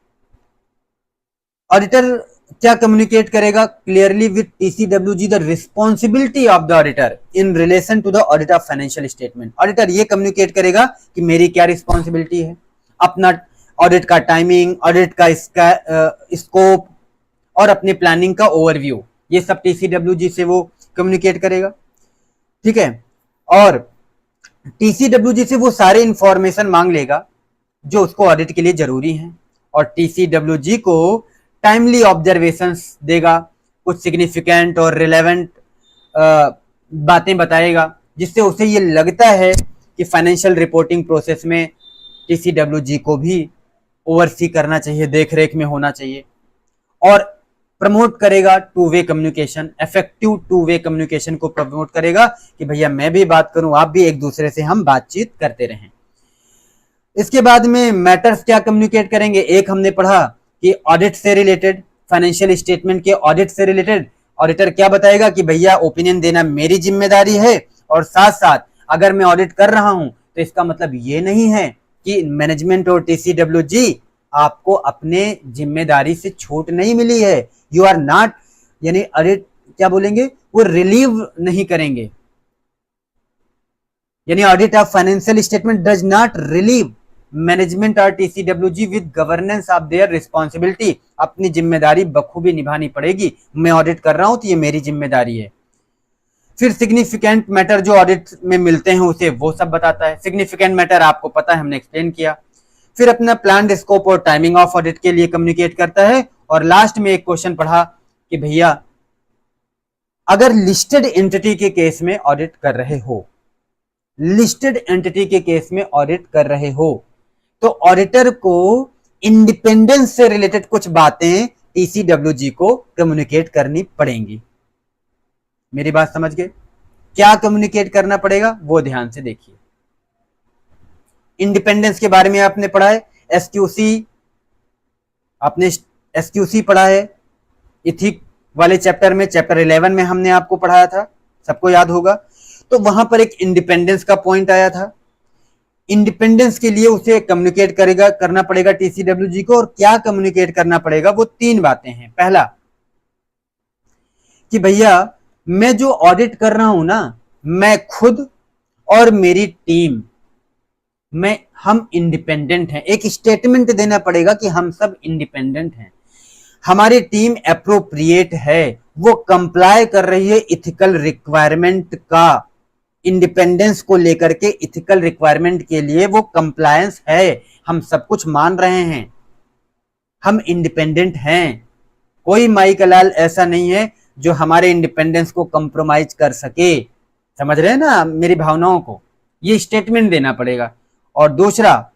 ऑडिटर क्या कम्युनिकेट करेगा, clearly with TCWG the responsibility of the auditor in relation to the audit of financial statement. Auditor ये कम्युनिकेट करेगा कि मेरी क्या रिस्पॉन्सिबिलिटी है, अपना ऑडिट का टाइमिंग, ऑडिट का स्कोप और अपने प्लानिंग का ओवरव्यू, ये सब टीसीडब्ल्यूजी से वो कम्युनिकेट करेगा। ठीक है, और टीसीडब्ल्यूजी से वो सारे इंफॉर्मेशन मांग लेगा जो उसको ऑडिट के लिए जरूरी हैं, और टीसीडब्ल्यूजी को टाइमली ऑब्जर्वेशंस देगा, कुछ सिग्निफिकेंट और रिलेवेंट बातें बताएगा, जिससे उसे ये लगता है कि फाइनेंशियल रिपोर्टिंग प्रोसेस में टीसीडब्ल्यूजी को भी ओवरसी करना चाहिए, देखरेख में होना चाहिए। और प्रमोट करेगा two way communication, effective two way communication को प्रमोट करेगा कि भैया मैं भी बात करूं, आप भी, एक दूसरे से हम बातचीत करते रहें। इसके बाद में मैटर्स क्या कम्युनिकेट करेंगे, एक हमने पढ़ा कि ऑडिट से रिलेटेड, फाइनेंशियल स्टेटमेंट के ऑडिट से रिलेटेड ऑडिटर क्या बताएगा कि भैया ओपिनियन देना मेरी जिम्मेदारी है, और साथ साथ अगर मैं ऑडिट कर रहा हूं तो इसका मतलब ये नहीं है कि मैनेजमेंट और टीसीडब्ल्यूजी आपको अपने जिम्मेदारी से छूट नहीं मिली है, यू आर नॉट, यानी ऑडिट क्या बोलेंगे, वो रिलीव नहीं करेंगे, यानी audit of financial statement does not relieve management और TCWG with governance of their responsibility. अपनी जिम्मेदारी बखूबी निभानी पड़ेगी, मैं ऑडिट कर रहा हूं तो ये मेरी जिम्मेदारी है। फिर सिग्निफिकेंट मैटर जो ऑडिट में मिलते हैं उसे वो सब बताता है, सिग्निफिकेंट मैटर आपको पता है, हमने एक्सप्लेन किया। फिर अपना प्लान, स्कोप और टाइमिंग ऑफ ऑडिट के लिए कम्युनिकेट करता है। और लास्ट में एक क्वेश्चन पढ़ा कि भैया अगर लिस्टेड एंटिटी के केस में ऑडिट कर रहे हो, लिस्टेड एंटिटी के केस में ऑडिट कर रहे हो, तो ऑडिटर को इंडिपेंडेंस से रिलेटेड कुछ बातें टीसीडब्ल्यूजी को कम्युनिकेट करनी पड़ेंगी। मेरी बात समझ गए? क्या कम्युनिकेट करना पड़ेगा वो ध्यान से देखिए। इंडिपेंडेंस के बारे में आपने पढ़ा है, एसक्यूसी, आपने एसक्यूसी पढ़ा है इथिक वाले चैप्टर में, चैप्टर 11 में हमने आपको पढ़ाया था, सबको याद होगा। तो वहां पर एक इंडिपेंडेंस का पॉइंट आया था। इंडिपेंडेंस के लिए उसे कम्युनिकेट करेगा, करना पड़ेगा टीसीडब्ल्यूजी को, और क्या कम्युनिकेट करना पड़ेगा वो 3 बातें हैं। पहला कि भैया मैं जो ऑडिट कर रहा हूं ना, मैं खुद और मेरी टीम, हम इंडिपेंडेंट हैं। एक स्टेटमेंट देना पड़ेगा कि हम सब इंडिपेंडेंट हैं, हमारी टीम एप्रोप्रिएट है, वो कंप्लाई कर रही है इथिकल रिक्वायरमेंट का, इंडिपेंडेंस को लेकर के इथिकल रिक्वायरमेंट के लिए वो कंप्लायंस है, हम सब कुछ मान रहे हैं, हम इंडिपेंडेंट हैं। कोई माई का लाल ऐसा नहीं है जो हमारे इंडिपेंडेंस को कंप्रोमाइज कर सके। समझ रहे हैं ना मेरी भावनाओं को? ये स्टेटमेंट देना पड़ेगा। और दूसरा,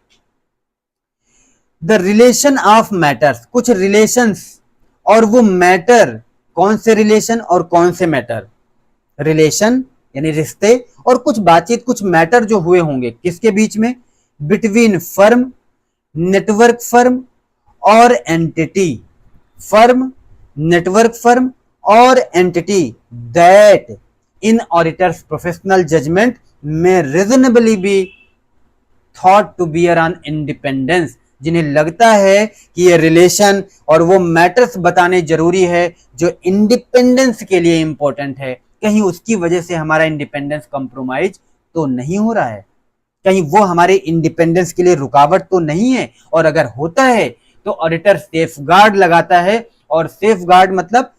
द रिलेशन ऑफ मैटर्स, कुछ रिलेशंस, और वो मैटर कौन से रिलेशन और कौन से मैटर, रिलेशन यानी रिश्ते, और कुछ बातचीत, कुछ मैटर जो हुए होंगे किसके बीच में, बिटवीन फर्म, नेटवर्क फर्म और एंटिटी, फर्म, नेटवर्क फर्म और entity that in auditors professional judgement में reasonably be thought to bear on independence, जिन्हें लगता है कि ये रिलेशन और वो मैटर्स बताने जरूरी है जो इंडिपेंडेंस के लिए इंपॉर्टेंट है, कहीं उसकी वजह से हमारा इंडिपेंडेंस कंप्रोमाइज तो नहीं हो रहा है, कहीं वो हमारे इंडिपेंडेंस के लिए रुकावट तो नहीं है, और अगर होता है तो ऑडिटर सेफ गार्ड लगाता है। और सेफ गार्ड मतलब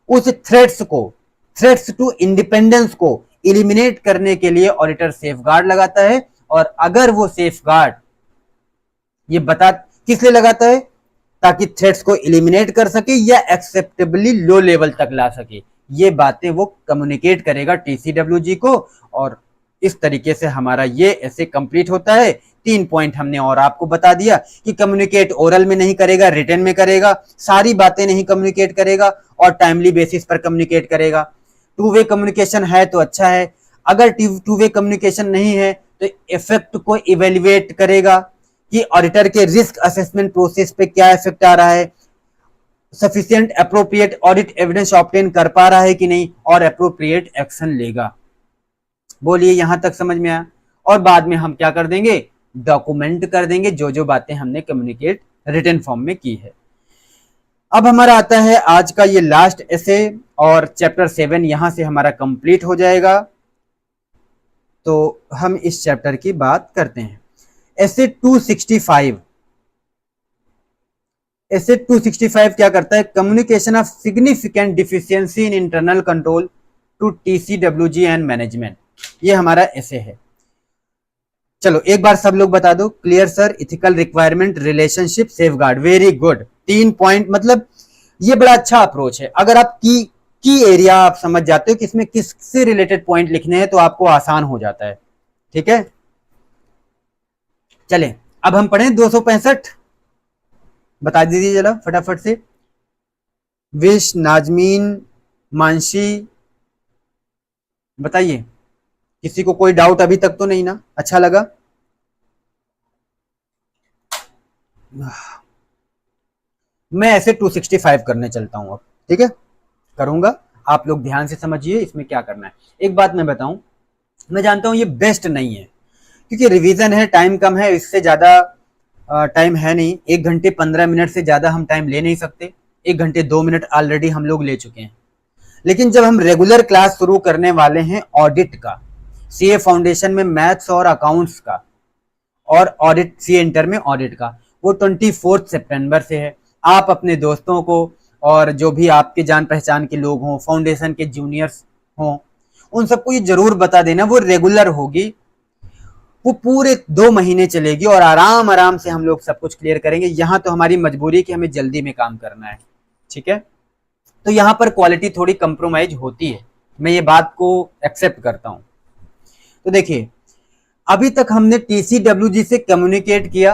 उस थ्रेट्स टू इंडिपेंडेंस को इलिमिनेट करने के लिए ऑडिटर सेफ गार्ड लगाता है। और अगर वो सेफ गार्ड ये बता किस लिए लगाता है, ताकि थ्रेट्स को इलिमिनेट कर सके या एक्सेप्टेबली लो लेवल तक ला सके, ये बातें वो कम्युनिकेट करेगा टीसीडब्ल्यूजी को। और इस तरीके से हमारा ये ऐसे कंप्लीट होता है। 3 पॉइंट हमने और आपको बता दिया कि कम्युनिकेट ओरल में नहीं करेगा, रिटन में करेगा, सारी बातें नहीं कम्युनिकेट करेगा, और टाइमली बेसिस पर कम्युनिकेट करेगा। टू वे कम्युनिकेशन है तो अच्छा है, अगर टू वे कम्युनिकेशन नहीं है तो इफेक्ट को इवेल्युएट करेगा कि ऑडिटर के रिस्क असेसमेंट प्रोसेस पे क्या इफेक्ट आ रहा है, sufficient appropriate audit evidence obtain कर पा रहा है कि नहीं, और अप्रोप्रिएट एक्शन लेगा। बोलिए यहां तक समझ में आया? और बाद में हम क्या कर देंगे, डॉक्यूमेंट कर देंगे जो जो बातें हमने कम्युनिकेट रिटन फॉर्म में की है। अब हमारा आता है आज का ये लास्ट एसे, और चैप्टर 7 यहां से हमारा कंप्लीट हो जाएगा। तो हम इस चैप्टर की बात करते हैं। एसे 265, एसे 265 क्या करता है, communication of significant deficiency in internal control to TCWG and management, ये हमारा एसे है। चलो एक बार सब लोग बता दो, clear sir, ethical requirement, relationship, safeguard, very good. 3 point, मतलब ये बड़ा अच्छा अप्रोच है। अगर आप की एरिया आप समझ जाते हो कि इसमें किससे रिलेटेड पॉइंट लिखने हैं तो आपको आसान हो जाता है। ठीक है, चलें अब हम पढ़ें 265, बता दीजिए जरा फटाफट से। विश, नाजमीन, मानसी, बताइए, किसी को कोई डाउट अभी तक तो नहीं ना? अच्छा लगा? मैं ऐसे 265 करने चलता हूं अब, ठीक है, करूंगा। आप लोग ध्यान से समझिए इसमें क्या करना है। एक बात मैं बताऊं, मैं जानता हूं ये बेस्ट नहीं है क्योंकि रिवीजन है, टाइम कम है, इससे ज्यादा टाइम है नहीं। 1 घंटे 15 मिनट से ज्यादा हम टाइम ले नहीं सकते। 1 घंटे 2 मिनट ऑलरेडी हम लोग ले चुके हैं। लेकिन जब हम रेगुलर क्लास शुरू करने वाले हैं ऑडिट का, सीए फाउंडेशन में मैथ्स और अकाउंट्स का, और ऑडिट सीए इंटर में ऑडिट का, वो 24 सितंबर से है। आप अपने दोस्तों को और जो भी आपके जान पहचान के लोग हों, फाउंडेशन के जूनियर्स हों, उन सबको ये जरूर बता देना। वो रेगुलर होगी, वो पूरे 2 महीने चलेगी और आराम आराम से हम लोग सब कुछ क्लियर करेंगे। यहाँ तो हमारी मजबूरी कि हमें जल्दी में काम करना है, ठीक है। तो यहाँ पर क्वालिटी थोड़ी कंप्रोमाइज होती है, मैं ये बात को एक्सेप्ट करता हूँ। तो देखिए, अभी तक हमने टीसीडब्ल्यूजी से कम्युनिकेट किया,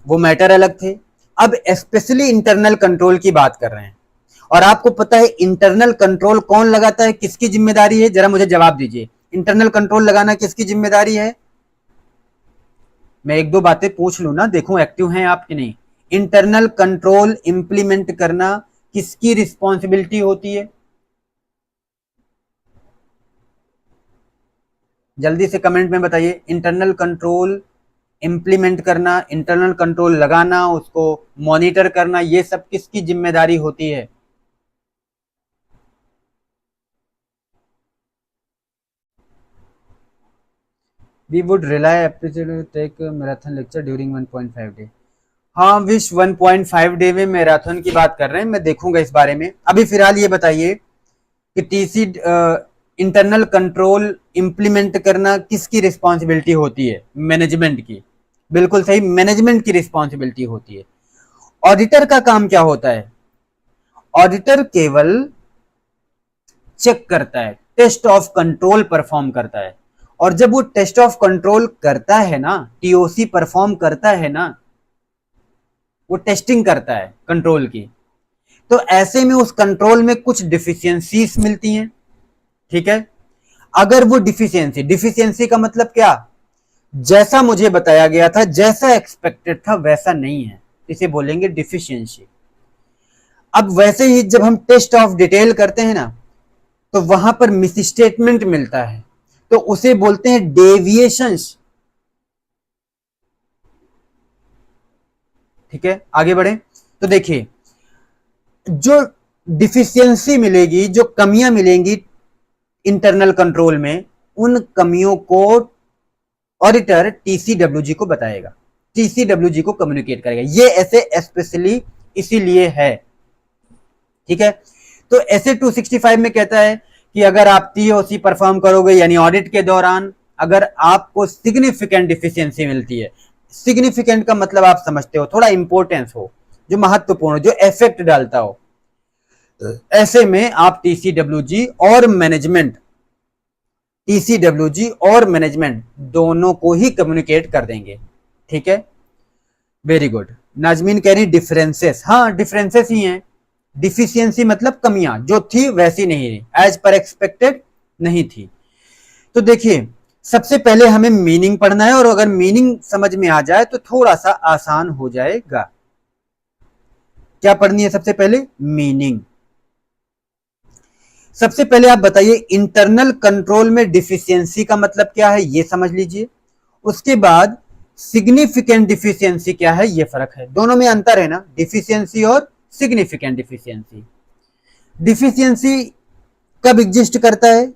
वो मैटर अलग थे। अब स्पेशली इंटरनल कंट्रोल की बात कर रहे हैं। और आपको पता है इंटरनल कंट्रोल कौन लगाता है, किसकी जिम्मेदारी है? जरा मुझे जवाब दीजिए, इंटरनल कंट्रोल लगाना किसकी जिम्मेदारी है? मैं 1-2 बातें पूछ लूं ना, देखूं एक्टिव हैं आप कि नहीं। इंटरनल कंट्रोल इंप्लीमेंट करना किसकी रिस्पॉन्सिबिलिटी होती है? जल्दी से कमेंट में बताइए। इंटरनल कंट्रोल इंप्लीमेंट करना, इंटरनल कंट्रोल लगाना, उसको मॉनिटर करना, ये सब किसकी जिम्मेदारी होती है? We would rely appreciate to take a marathon lecture during 1.5 day. हाँ विश 1.5 डे में मैराथन की बात कर रहे हैं, मैं देखूंगा इस बारे में। अभी फिलहाल ये बताइए कि टीसी इंटरनल कंट्रोल इंप्लीमेंट करना किसकी रिस्पॉन्सिबिलिटी होती है? मैनेजमेंट की। बिल्कुल सही, मैनेजमेंट की रिस्पॉन्सिबिलिटी होती है। ऑडिटर का काम क्या होता है? ऑडिटर केवल चेक करता है, टेस्ट ऑफ कंट्रोल परफॉर्म करता है। और जब वो टेस्ट ऑफ कंट्रोल करता है ना, टीओसी परफॉर्म करता है ना, वो टेस्टिंग करता है कंट्रोल की, तो ऐसे में उस कंट्रोल में कुछ डिफिशियंसीज मिलती हैं, ठीक है। अगर वो डिफिशियंसी का मतलब क्या? जैसा मुझे बताया गया था, जैसा एक्सपेक्टेड था वैसा नहीं है, इसे बोलेंगे डिफिशियंसी। अब वैसे ही जब हम टेस्ट ऑफ डिटेल करते हैं ना, तो वहां पर मिसस्टेटमेंट मिलता है, तो उसे बोलते हैं डेविएशंस, ठीक है। आगे बढ़े तो देखिए, जो डिफिशियंसी मिलेगी, जो कमियां मिलेंगी इंटरनल कंट्रोल में, उन कमियों को ऑडिटर टीसीडब्ल्यूजी को बताएगा, टीसीडब्ल्यूजी को कम्युनिकेट करेगा। ये ऐसे स्पेशली इसीलिए है, ठीक है। तो ऐसे 265 में कहता है कि अगर आप टीओसी परफॉर्म करोगे, यानी ऑडिट के दौरान अगर आपको सिग्निफिकेंट डिफिशियंसी मिलती है, सिग्निफिकेंट का मतलब आप समझते हो, थोड़ा इंपॉर्टेंस हो, जो महत्वपूर्ण, जो इफेक्ट डालता हो, ऐसे में आप टीसीडब्ल्यूजी और मैनेजमेंट, टीसीडब्ल्यूजी और मैनेजमेंट दोनों को ही कम्युनिकेट कर देंगे, ठीक है। Very good. नाजमीन कह रही डिफरेंसेस, हाँ डिफरेंसेस ही हैं। डिफिशियंसी मतलब कमियां जो थी वैसी नहीं रही, एज पर एक्सपेक्टेड नहीं थी। तो देखिए सबसे पहले हमें मीनिंग पढ़ना है, और अगर मीनिंग समझ में आ जाए तो थोड़ा सा आसान हो जाएगा। क्या पढ़नी है सबसे पहले? मीनिंग। सबसे पहले आप बताइए इंटरनल कंट्रोल में डिफिशियंसी का मतलब क्या है, ये समझ लीजिए। उसके बाद सिग्निफिकेंट डिफिशियंसी क्या है, ये फर्क है, दोनों में अंतर है ना, डिफिशियंसी और सिग्निफिकेंट डिफिशियंसी। डिफिशियंसी कब एग्जिस्ट करता है?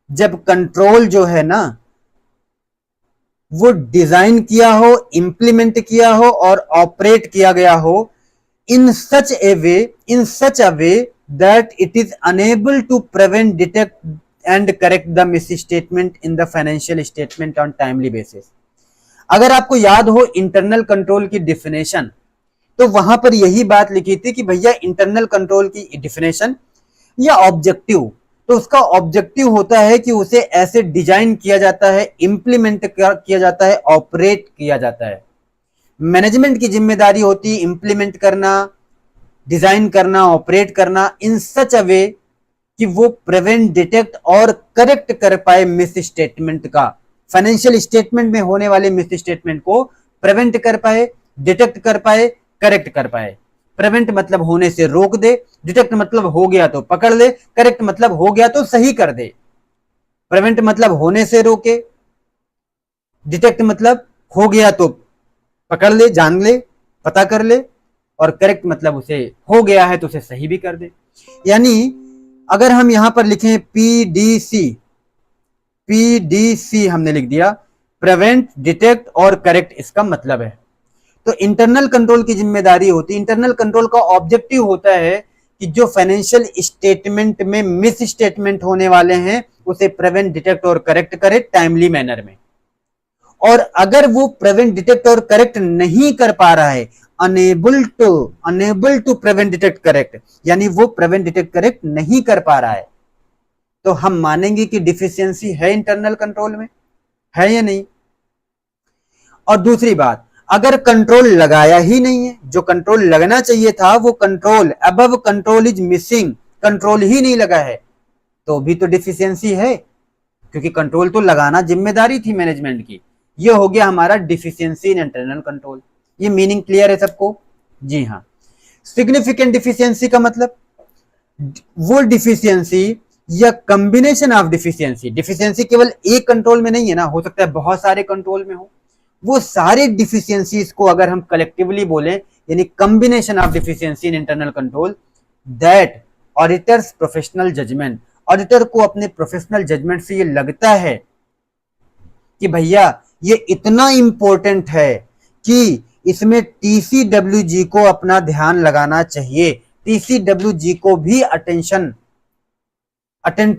जब कंट्रोल जो है ना वो डिजाइन किया हो, इंप्लीमेंट किया हो और ऑपरेट किया गया हो in such a way that it is unable to prevent, detect and correct the misstatement in the financial statement on timely basis। अगर आपको याद हो इंटरनल कंट्रोल की डिफिनेशन, तो वहां पर यही बात लिखी थी कि भैया इंटरनल कंट्रोल की डिफिनेशन या ऑब्जेक्टिव, तो उसका ऑब्जेक्टिव होता है कि उसे ऐसे डिजाइन किया जाता है, इंप्लीमेंट किया जाता है, ऑपरेट किया जाता है। मैनेजमेंट की जिम्मेदारी होती है इंप्लीमेंट करना, डिजाइन करना, ऑपरेट करना इन सच अ वे कि वो प्रिवेंट, डिटेक्ट और करेक्ट कर पाए मिस स्टेटमेंट का, फाइनेंशियल स्टेटमेंट में होने वाले मिस स्टेटमेंट को प्रिवेंट कर पाए, डिटेक्ट कर पाए, करेक्ट कर पाए। प्रिवेंट मतलब होने से रोक दे, डिटेक्ट मतलब हो गया तो पकड़ ले, करेक्ट मतलब हो गया तो सही कर दे। प्रिवेंट मतलब होने से रोके, डिटेक्ट मतलब हो गया तो पकड़ ले, जान ले, पता कर ले, और करेक्ट मतलब उसे हो गया है तो उसे सही भी कर दे। यानी अगर हम यहां पर लिखें पीडीसी, पीडीसी हमने लिख दिया, प्रिवेंट, डिटेक्ट और करेक्ट, इसका मतलब है। तो इंटरनल कंट्रोल की जिम्मेदारी होती है, इंटरनल कंट्रोल का ऑब्जेक्टिव होता है कि जो फाइनेंशियल स्टेटमेंट में मिस स्टेटमेंट होने वाले हैं उसे प्रिवेंट, डिटेक्ट और करेक्ट करे टाइमली मैनर में। और अगर वो प्रिवेंट, डिटेक्ट और करेक्ट नहीं कर पा रहा है, enable to prevent, detect, correct, यानी वो प्रिवेंट, डिटेक्ट, करेक्ट नहीं कर पा रहा है, तो हम मानेंगे कि डिफिशियंसी है इंटरनल कंट्रोल में, है या नहीं। और दूसरी बात, अगर कंट्रोल लगाया ही नहीं है, जो कंट्रोल लगना चाहिए था वो control, above control is missing, control ही नहीं लगा है, तो भी तो डिफिशियंसी है, क्योंकि कंट्रोल तो लगाना जिम्मेदारी थी मैनेजमेंट की। ये हो गया हमारा डिफिशियंसी इन इंटरनल कंट्रोल। ये मीनिंग क्लियर है सबको? जी हाँ। सिग्निफिकेंट डिफिशियंसी का मतलब वो डिफिशियंसी या कॉम्बिनेशन ऑफ डिफिशियंसी, डिफिशियंसी केवल एक कंट्रोल में नहीं है ना, हो सकता है बहुत सारे कंट्रोल में हो, वो सारे डिफिशियंसीज को अगर हम कलेक्टिवली बोलें, यानी combination of deficiency in internal control, that auditor's professional judgement, auditor को अपने प्रोफेशनल जजमेंट से ये लगता है कि भैया ये इतना इंपॉर्टेंट है कि इसमें टीसीडब्ल्यूजी को अपना ध्यान लगाना चाहिए, टीसीडब्ल्यूजी को भी अटेंड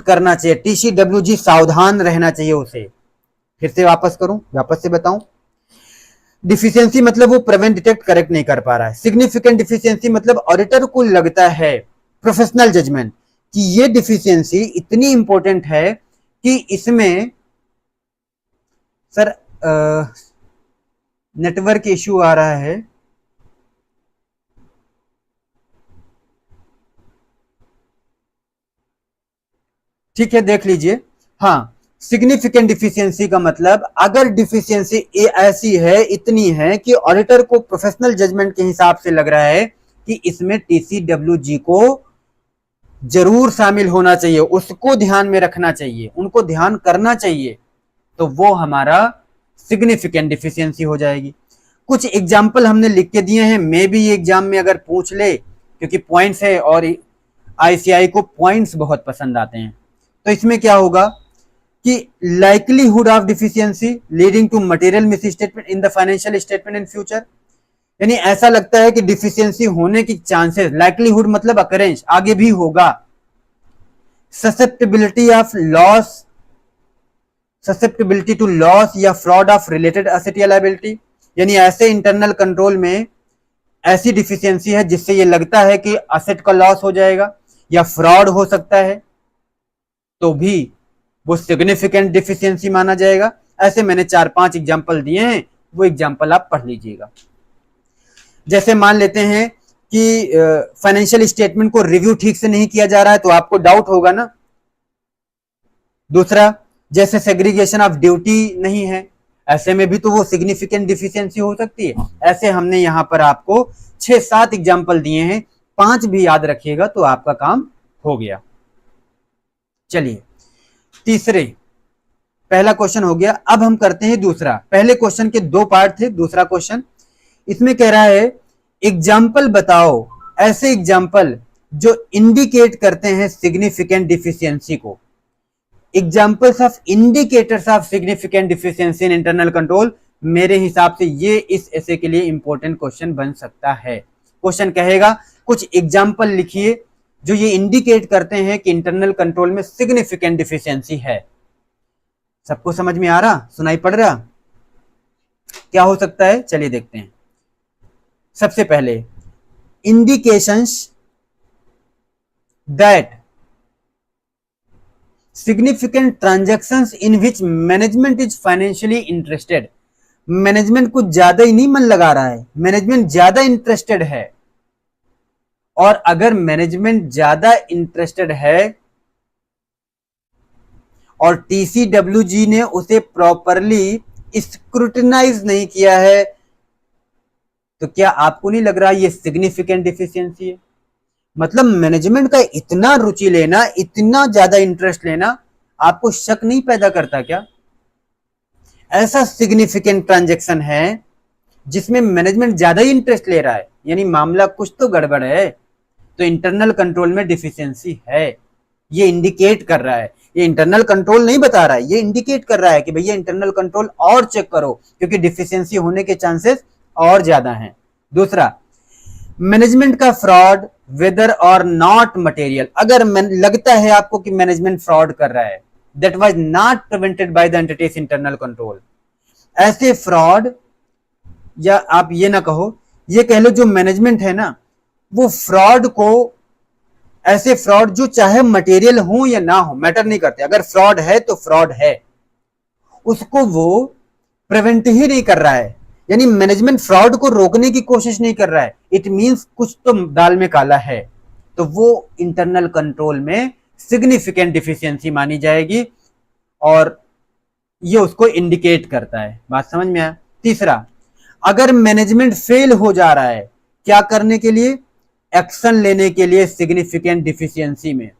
करना चाहिए, टीसीडब्ल्यूजी सावधान रहना चाहिए उसे। फिर से वापस से बताऊं, डिफिशियंसी मतलब वो प्रिवेंट, डिटेक्ट, करेक्ट नहीं कर पा रहा है। सिग्निफिकेंट डिफिशियंसी मतलब ऑडिटर को लगता है, प्रोफेशनल जजमेंट, कि ये डिफिशियंसी इतनी इंपॉर्टेंट है कि इसमें सर नेटवर्क इश्यू आ रहा है, ठीक है देख लीजिए। हाँ, सिग्निफिकेंट डिफिशियंसी का मतलब अगर डिफिशियंसी ऐसी है, इतनी है कि ऑडिटर को प्रोफेशनल जजमेंट के हिसाब से लग रहा है कि इसमें टीसीडब्ल्यूजी को जरूर शामिल होना चाहिए, उसको ध्यान में रखना चाहिए, उनको ध्यान करना चाहिए, तो वो हमारा सिग्निफिकेंट डिफिशियंसी हो जाएगी। कुछ एग्जाम्पल हमने लिख के दिए हैं, मे भी एग्जाम में अगर पूछ ले, क्योंकि पॉइंट्स है और आईसीआई को पॉइंट्स बहुत पसंद आते हैं। तो इसमें क्या होगा कि likelihood of deficiency leading to material misstatement in the financial statement in future, यानी ऐसा लगता है कि डिफिशियंसी होने की चांसेस, लाइकलीहुड मतलब अकरेंस, आगे भी होगा। Susceptibility of loss, susceptibility to loss या फ्रॉड ऑफ रिलेटेड एसेट या लायबिलिटी, यानी ऐसे इंटरनल कंट्रोल में ऐसी डिफिशियंसी है जिससे ये लगता है कि एसेट का लॉस हो जाएगा या फ्रॉड हो सकता है, तो भी वो सिग्निफिकेंट डिफिशियंसी माना जाएगा। ऐसे मैंने 4-5 एग्जाम्पल दिए हैं, वो एग्जाम्पल आप पढ़ लीजिएगा। जैसे मान लेते हैं कि फाइनेंशियल स्टेटमेंट को रिव्यू ठीक से नहीं किया जा रहा है तो आपको डाउट होगा ना। दूसरा, जैसे सेग्रीगेशन ऑफ ड्यूटी नहीं है, ऐसे में भी तो वो सिग्निफिकेंट डिफिशियंसी हो सकती है। ऐसे हमने यहां पर आपको 6-7 एग्जाम्पल दिए हैं, 5 भी याद रखिएगा तो आपका काम हो गया। चलिए तीसरे, पहला क्वेश्चन हो गया, अब हम करते हैं दूसरा। पहले क्वेश्चन के 2 पार्ट थे, दूसरा क्वेश्चन इसमें कह रहा है एग्जाम्पल बताओ, ऐसे एग्जाम्पल जो इंडिकेट करते हैं सिग्निफिकेंट डिफिशियंसी को। Examples of indicators of significant deficiency in internal control, मेरे हिसाब से ये इस ऐसे के लिए इंपॉर्टेंट क्वेश्चन बन सकता है। क्वेश्चन कहेगा कुछ एग्जाम्पल लिखिए जो ये इंडिकेट करते हैं कि इंटरनल कंट्रोल में सिग्निफिकेंट डिफिशियंसी है। सबको समझ में आ रहा, सुनाई पड़ रहा, क्या हो सकता है? चलिए देखते हैं। सबसे पहले, indications that significant transactions in which management is financially interested, management कुछ ज्यादा ही नहीं मन लगा रहा है, मैनेजमेंट ज्यादा इंटरेस्टेड है। और अगर मैनेजमेंट ज्यादा इंटरेस्टेड है और टीसीडब्ल्यूजी ने उसे प्रॉपरली स्क्रूटिनाइज नहीं किया है, तो क्या आपको नहीं लग रहा ये सिग्निफिकेंट डिफिशियंसी है? मतलब मैनेजमेंट का इतना रुचि लेना, इतना ज्यादा इंटरेस्ट लेना आपको शक नहीं पैदा करता क्या? ऐसा सिग्निफिकेंट ट्रांजैक्शन है जिसमें मैनेजमेंट ज्यादा ही इंटरेस्ट ले रहा है, यानी मामला कुछ तो गड़बड़ है, तो इंटरनल कंट्रोल में डिफिशियंसी है। ये इंडिकेट कर रहा है, ये इंटरनल कंट्रोल नहीं बता रहा है, ये इंडिकेट कर रहा है कि भैया इंटरनल कंट्रोल और चेक करो क्योंकि डिफिशियंसी होने के चांसेस और ज्यादा हैं। दूसरा, मैनेजमेंट का फ्रॉड वेदर और नॉट मटेरियल, अगर लगता है आपको कि मैनेजमेंट फ्रॉड कर रहा है, that was not prevented by the entities internal control, ऐसे फ्रॉड, या आप ये ना कहो, ये कह लो जो मैनेजमेंट है ना वो फ्रॉड को, ऐसे फ्रॉड जो चाहे मटेरियल हो या ना हो मैटर नहीं करते, अगर फ्रॉड है तो फ्रॉड है, उसको वो प्रिवेंट ही नहीं कर रहा है, यानी मैनेजमेंट फ्रॉड को रोकने की कोशिश नहीं कर रहा है, इट मींस कुछ तो दाल में काला है, तो वो इंटरनल कंट्रोल में सिग्निफिकेंट डिफिशियंसी मानी जाएगी और ये उसको इंडिकेट करता है। बात समझ में आया? तीसरा, अगर मैनेजमेंट फेल हो जा रहा है क्या करने के लिए? एक्शन लेने के लिए सिग्निफिकेंट डिफिशियंसी में।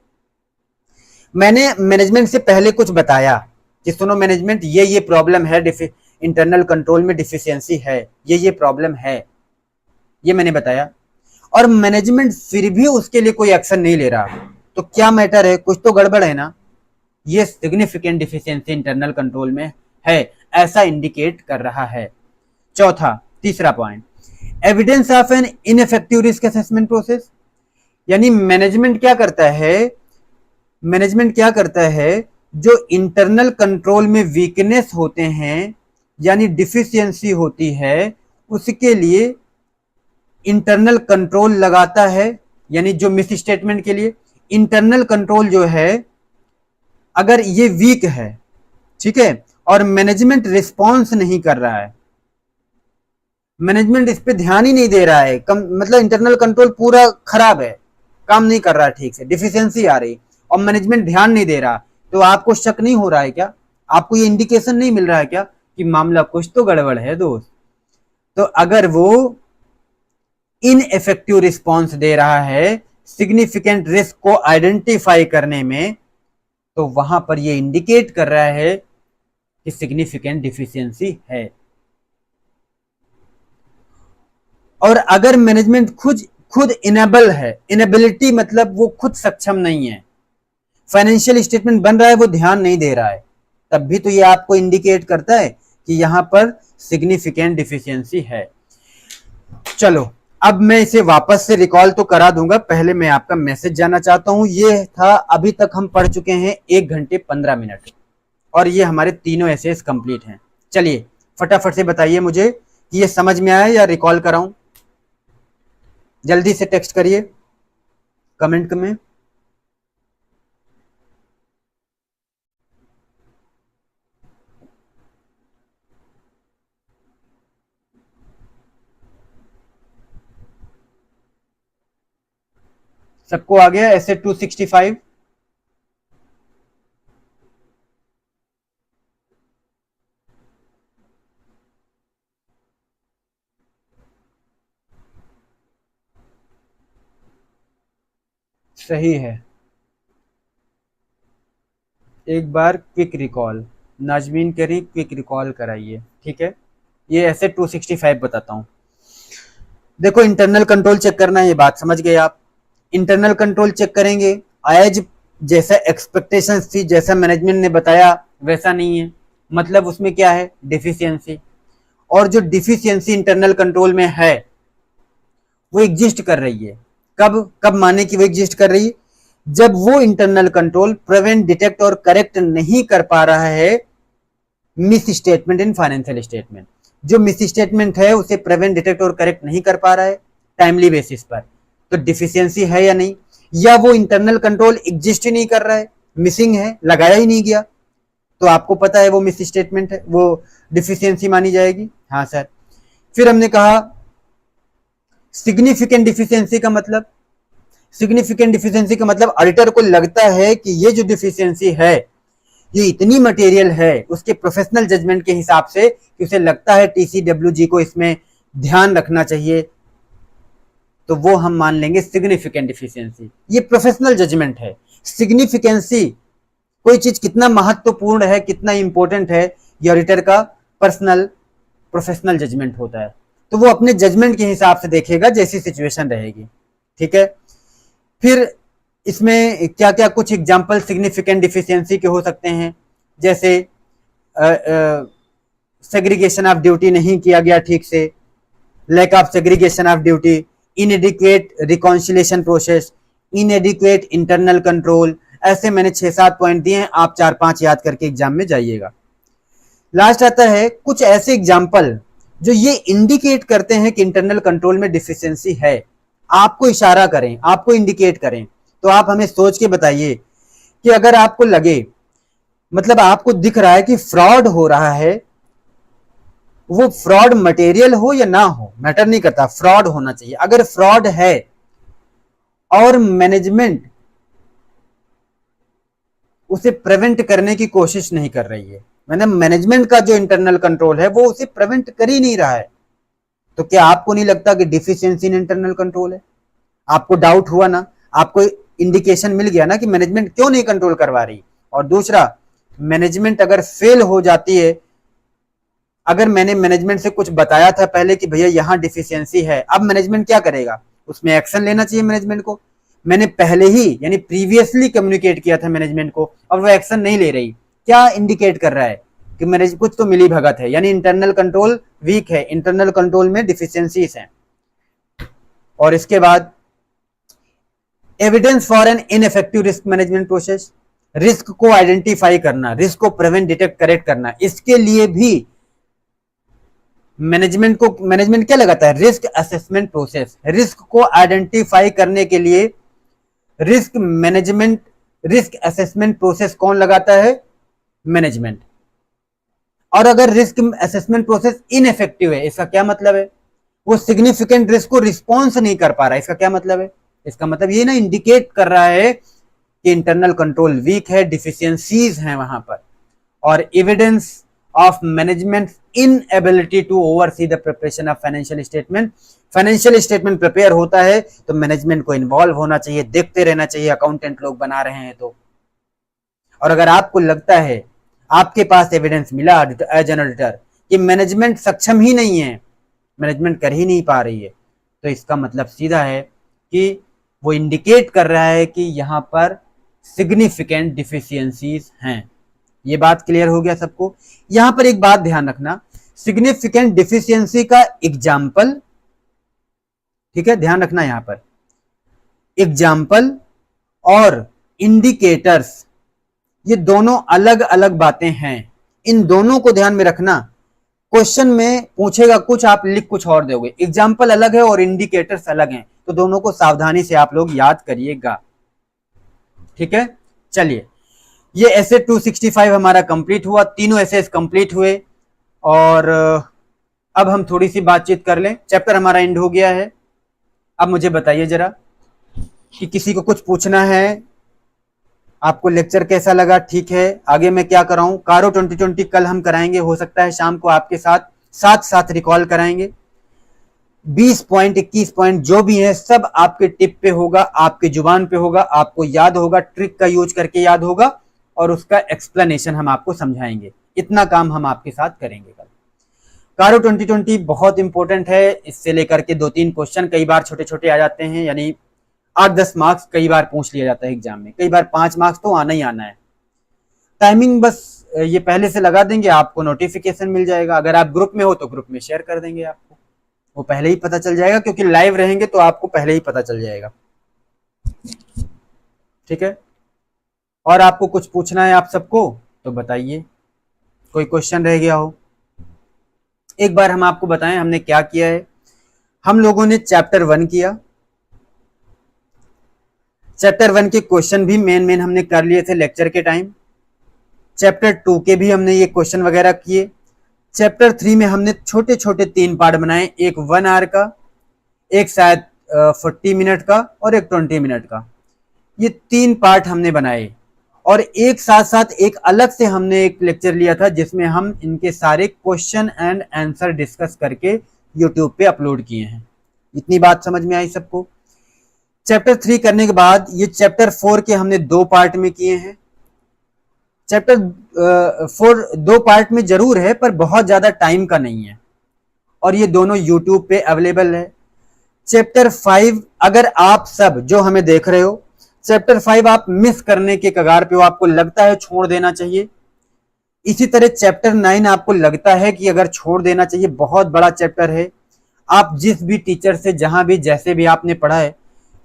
मैंने मैनेजमेंट से पहले कुछ बताया कि सुनो मैनेजमेंट ये प्रॉब्लम है, इंटरनल कंट्रोल में डिफिशियंसी है, ये प्रॉब्लम है, ये मैंने बताया, और मैनेजमेंट फिर भी उसके लिए कोई एक्शन नहीं ले रहा, तो क्या मैटर है? कुछ तो गड़बड़ है ना, ये सिग्निफिकेंट डिफिशियंसी इंटरनल कंट्रोल में है, ऐसा इंडिकेट कर रहा है। चौथा, तीसरा point, evidence of an ineffective risk assessment process, यानी मैनेजमेंट क्या करता है, मैनेजमेंट क्या करता है, जो इंटरनल कंट्रोल में वीकनेस होते हैं यानी डिफिशियंसी होती है उसके लिए इंटरनल कंट्रोल लगाता है, यानी जो मिस स्टेटमेंट के लिए इंटरनल कंट्रोल जो है अगर ये वीक है, ठीक है, और मैनेजमेंट रिस्पॉन्स नहीं कर रहा है, मैनेजमेंट इस पे ध्यान ही नहीं दे रहा है, मतलब इंटरनल कंट्रोल पूरा खराब है, काम नहीं कर रहा है ठीक से, डिफिशियंसी आ रही और मैनेजमेंट ध्यान नहीं दे रहा, तो आपको शक नहीं हो रहा है क्या? आपको ये इंडिकेशन नहीं मिल रहा है क्या कि मामला कुछ तो गड़बड़ है दोस्त? तो अगर वो इनइफेक्टिव रिस्पॉन्स दे रहा है सिग्निफिकेंट रिस्क को आइडेंटिफाई करने में, तो वहां पर ये इंडिकेट कर रहा है कि सिग्निफिकेंट डिफिशियंसी है। और अगर मैनेजमेंट खुद खुद इनेबल है, इनेबिलिटी मतलब वो खुद सक्षम नहीं है, फाइनेंशियल स्टेटमेंट बन रहा है वो ध्यान नहीं दे रहा है, तब भी तो ये आपको इंडिकेट करता है कि यहां पर सिग्निफिकेंट डिफिशियंसी है। चलो अब मैं इसे वापस से रिकॉल तो करा दूंगा, पहले मैं आपका मैसेज जानना चाहता हूं। ये था, अभी तक हम पढ़ चुके हैं 1 घंटे 15 मिनट और ये हमारे तीनों एसेस कंप्लीट हैं। चलिए फटाफट से बताइए मुझे कि ये समझ में आया या रिकॉल कराऊं, जल्दी से टेक्स्ट करिए कमेंट में। सबको आ गया ऐसे 265? सही है। एक बार क्विक रिकॉल, नाजमीन करी क्विक रिकॉल कराइए। ठीक है, ये ऐसे 265 बताता हूँ। देखो इंटरनल कंट्रोल चेक करना है, ये बात समझ गए आप। इंटरनल कंट्रोल चेक करेंगे, आज जैसा एक्सपेक्टेशंस थी, जैसा मैनेजमेंट ने बताया वैसा नहीं है, मतलब उसमें क्या है, डिफिशियंसी। और जो डिफिशियंसी इंटरनल कंट्रोल में है वो एग्जिस्ट कर रही है। कब कब माने कि वो एग्जिस्ट कर रही है? जब वो इंटरनल कंट्रोल प्रिवेंट, डिटेक्ट और करेक्ट नहीं कर पा रहा है miss statement in financial statement. जो मिस स्टेटमेंट है उसे प्रिवेंट, डिटेक्ट और करेक्ट नहीं कर पा रहा है टाइमली बेसिस पर, तो डिफिशियंसी है या नहीं? या वो इंटरनल कंट्रोल एग्जिस्ट ही नहीं कर रहा है, मिसिंग है, लगाया ही नहीं गया, तो आपको पता है वो मिस स्टेटमेंट है, वो डिफिशियंसी मानी जाएगी। हाँ सर। फिर हमने कहा सिग्निफिकेंट डिफिशियंसी का मतलब, सिग्निफिकेंट डिफिशियंसी का मतलब ऑडिटर को लगता है कि ये जो डिफिशियंसी है ये इतनी मटेरियल है उसके प्रोफेशनल जजमेंट के हिसाब से कि उसे लगता है टीसीडब्ल्यूजी को इसमें ध्यान रखना चाहिए, तो वो हम मान लेंगे सिग्निफिकेंट डिफिशियंसी। ये प्रोफेशनल जजमेंट है। सिग्निफिकेंसी कोई चीज कितना महत्वपूर्ण है, कितना इंपॉर्टेंट है, ये ऑडिटर का पर्सनल प्रोफेशनल जजमेंट होता है, तो वो अपने जजमेंट के हिसाब से देखेगा जैसी सिचुएशन रहेगी। ठीक है। फिर इसमें क्या क्या कुछ एग्जाम्पल सिग्निफिकेंट डिफिशियंसी के हो सकते हैं, जैसे सेग्रीगेशन ऑफ ड्यूटी नहीं किया गया ठीक से, lack of segregation of duty, inadequate reconciliation process, inadequate internal control. ऐसे मैंने 6-7 पॉइंट दिए हैं, आप 4-5 याद करके एग्जाम में जाइएगा। लास्ट आता है कुछ ऐसे एग्जाम्पल जो ये इंडिकेट करते हैं कि इंटरनल कंट्रोल में डिफिशियंसी है, आपको इशारा करें, आपको इंडिकेट करें, तो आप हमें सोच के बताइए कि अगर आपको लगे, मतलब आपको दिख रहा है कि फ्रॉड हो रहा है, वो फ्रॉड मटेरियल हो या ना हो मैटर नहीं करता, फ्रॉड होना चाहिए। अगर फ्रॉड है और मैनेजमेंट उसे प्रिवेंट करने की कोशिश नहीं कर रही है, मैंने मैनेजमेंट का जो इंटरनल कंट्रोल है वो उसे प्रिवेंट कर ही नहीं रहा है, तो क्या आपको नहीं लगता कि डिफिशियंसी इन इंटरनल कंट्रोल है? आपको डाउट हुआ ना, आपको इंडिकेशन मिल गया ना कि मैनेजमेंट क्यों नहीं कंट्रोल करवा रही। और दूसरा, मैनेजमेंट अगर फेल हो जाती है, अगर मैंने मैनेजमेंट से कुछ बताया था पहले कि भैया यहां डिफिशियंसी है, अब मैनेजमेंट क्या करेगा, उसमें एक्शन लेना चाहिए मैनेजमेंट को। मैंने पहले ही यानी प्रीवियसली कम्युनिकेट किया था मैनेजमेंट को और वो एक्शन नहीं ले रही, क्या इंडिकेट कर रहा है कि मैनेज कुछ तो मिली भगत है, यानी इंटरनल कंट्रोल वीक है, इंटरनल कंट्रोल में डिफिशियंसीज हैं। और इसके बाद evidence for an ineffective risk management process, risk को आइडेंटिफाई करना, रिस्क को प्रिवेंट, डिटेक्ट, करेक्ट करना, इसके लिए भी मैनेजमेंट क्या लगाता है, रिस्क असेसमेंट प्रोसेस। रिस्क को आइडेंटिफाई करने के लिए risk management, risk assessment process कौन लगाता है, मैनेजमेंट। और अगर रिस्क असेसमेंट प्रोसेस इनइफेक्टिव है, इसका क्या मतलब है, वो सिग्निफिकेंट रिस्क को रिस्पॉन्स नहीं कर पा रहा है, इसका क्या मतलब है, इसका मतलब ये ना इंडिकेट कर रहा है कि इंटरनल कंट्रोल वीक है, डिफिशियंसीज हैं वहां पर। और evidence of management inability to oversee the preparation of financial statement, financial statement prepare होता है तो मैनेजमेंट को इन्वॉल्व होना चाहिए, देखते रहना चाहिए, अकाउंटेंट लोग बना रहे हैं तो। और अगर आपको लगता है, आपके पास एविडेंस मिला एज एन ऑडिटर कि मैनेजमेंट सक्षम ही नहीं है, मैनेजमेंट कर ही नहीं पा रही है, तो इसका मतलब सीधा है कि वो इंडिकेट कर रहा है कि यहां पर सिग्निफिकेंट डिफिशियंसीज हैं। ये बात क्लियर हो गया सबको? यहां पर एक बात ध्यान रखना, सिग्निफिकेंट डिफिशियंसी का एग्जाम्पल, ठीक है, ध्यान रखना यहां पर एग्जाम्पल और इंडिकेटर्स, ये दोनों अलग अलग बातें हैं, इन दोनों को ध्यान में रखना। क्वेश्चन में पूछेगा कुछ, आप लिख कुछ और दोगे, एग्जाम्पल अलग है और इंडिकेटर्स अलग हैं, तो दोनों को सावधानी से आप लोग याद करिएगा। ठीक है, चलिए, ये ऐसे 265 हमारा कंप्लीट हुआ, तीनों ऐसे कंप्लीट हुए। और अब हम थोड़ी सी बातचीत कर लें, चैप्टर हमारा एंड हो गया है। अब मुझे बताइए जरा, कि किसी को कुछ पूछना है, आपको लेक्चर कैसा लगा, ठीक है, आगे मैं क्या कराऊं। कारो 2020 कल हम कराएंगे, हो सकता है शाम को आपके साथ साथ साथ रिकॉल कराएंगे। 20 पॉइंट 21 पॉइंट जो भी है सब आपके टिप पे होगा, आपके जुबान पे होगा, आपको याद होगा, ट्रिक का यूज करके याद होगा और उसका एक्सप्लेनेशन हम आपको समझाएंगे। इतना काम हम आपके साथ करेंगे कल। कारो 2020 बहुत इंपॉर्टेंट है, इससे लेकर के 2-3 क्वेश्चन कई बार छोटे छोटे आ जाते हैं, यानी 8-10 मार्क्स कई बार पूछ लिया जाता है एग्जाम में, कई बार 5 मार्क्स तो आना ही आना है। टाइमिंग बस ये पहले से लगा देंगे, आपको नोटिफिकेशन मिल जाएगा। अगर आप ग्रुप में हो तो ग्रुप में शेयर कर देंगे, आपको वो पहले ही पता चल जाएगा, क्योंकि लाइव रहेंगे तो आपको पहले ही पता चल जाएगा। ठीक है, और आपको कुछ पूछना है आप सबको तो बताइए, कोई क्वेश्चन रह गया हो। एक बार हम आपको बताएं हमने क्या किया है। हम लोगों ने चैप्टर 1 किया, चैप्टर 1 के क्वेश्चन भी मेन हमने कर लिए थे लेक्चर के टाइम। चैप्टर 2 के भी हमने ये क्वेश्चन वगैरह किए। चैप्टर 3 में हमने छोटे छोटे 3 पार्ट बनाए, एक 1 आवर का, एक शायद 40 मिनट का और एक 20 मिनट का। ये 3 पार्ट हमने बनाए और एक साथ साथ एक अलग से हमने एक लेक्चर लिया था जिसमें हम इनके सारे क्वेश्चन एंड आंसर डिस्कस करके यूट्यूब पे अपलोड किए हैं। इतनी बात समझ में आई सबको। चैप्टर 3 करने के बाद ये चैप्टर 4 के हमने 2 पार्ट में किए हैं। चैप्टर 4 2 पार्ट में जरूर है पर बहुत ज्यादा टाइम का नहीं है और ये दोनों यूट्यूब पे अवेलेबल है। चैप्टर 5 अगर आप सब जो हमें देख रहे हो, चैप्टर 5 आप मिस करने के कगार पे हो, आपको लगता है छोड़ देना चाहिए। इसी तरह चैप्टर 9 आपको लगता है कि अगर छोड़ देना चाहिए, बहुत बड़ा चैप्टर है, आप जिस भी टीचर से जहां भी जैसे भी आपने पढ़ा है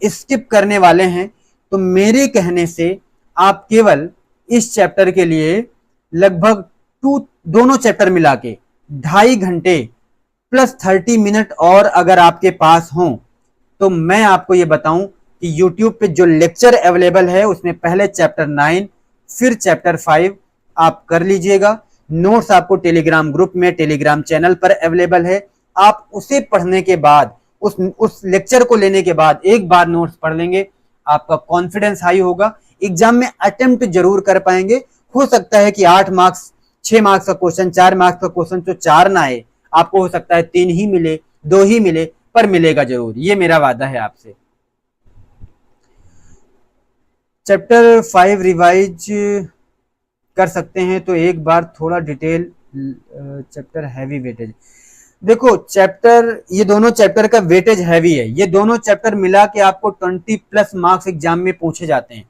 स्किप करने वाले हैं, तो मेरे कहने से आप केवल इस चैप्टर के लिए लगभग दोनों चैप्टर मिला के 2.5 घंटे प्लस 30 मिनट और अगर आपके पास हो तो मैं आपको ये बताऊं कि YouTube पे जो लेक्चर अवेलेबल है उसमें पहले चैप्टर 9 फिर चैप्टर 5 आप कर लीजिएगा। नोट्स आपको टेलीग्राम ग्रुप में टेलीग्राम चैनल पर अवेलेबल है। आप उसे पढ़ने के बाद उस लेक्चर को लेने के बाद एक बार नोट्स पढ़ लेंगे, आपका कॉन्फिडेंस हाई होगा, एग्जाम में अटेम्प्ट जरूर कर पाएंगे। हो सकता है कि 8 मार्क्स 6 मार्क्स का क्वेश्चन 4 मार्क्स का क्वेश्चन तो 4 ना आए, आपको हो सकता है 3 ही मिले 2 ही मिले, पर मिलेगा जरूर, ये मेरा वादा है आपसे। चैप्टर 5 रिवाइज कर सकते हैं तो एक बार थोड़ा डिटेल। चैप्टर हैवी वेटेज, देखो चैप्टर ये दोनों चैप्टर का वेटेज हैवी है, ये दोनों चैप्टर मिला के आपको 20 प्लस मार्क्स एग्जाम में पूछे जाते हैं।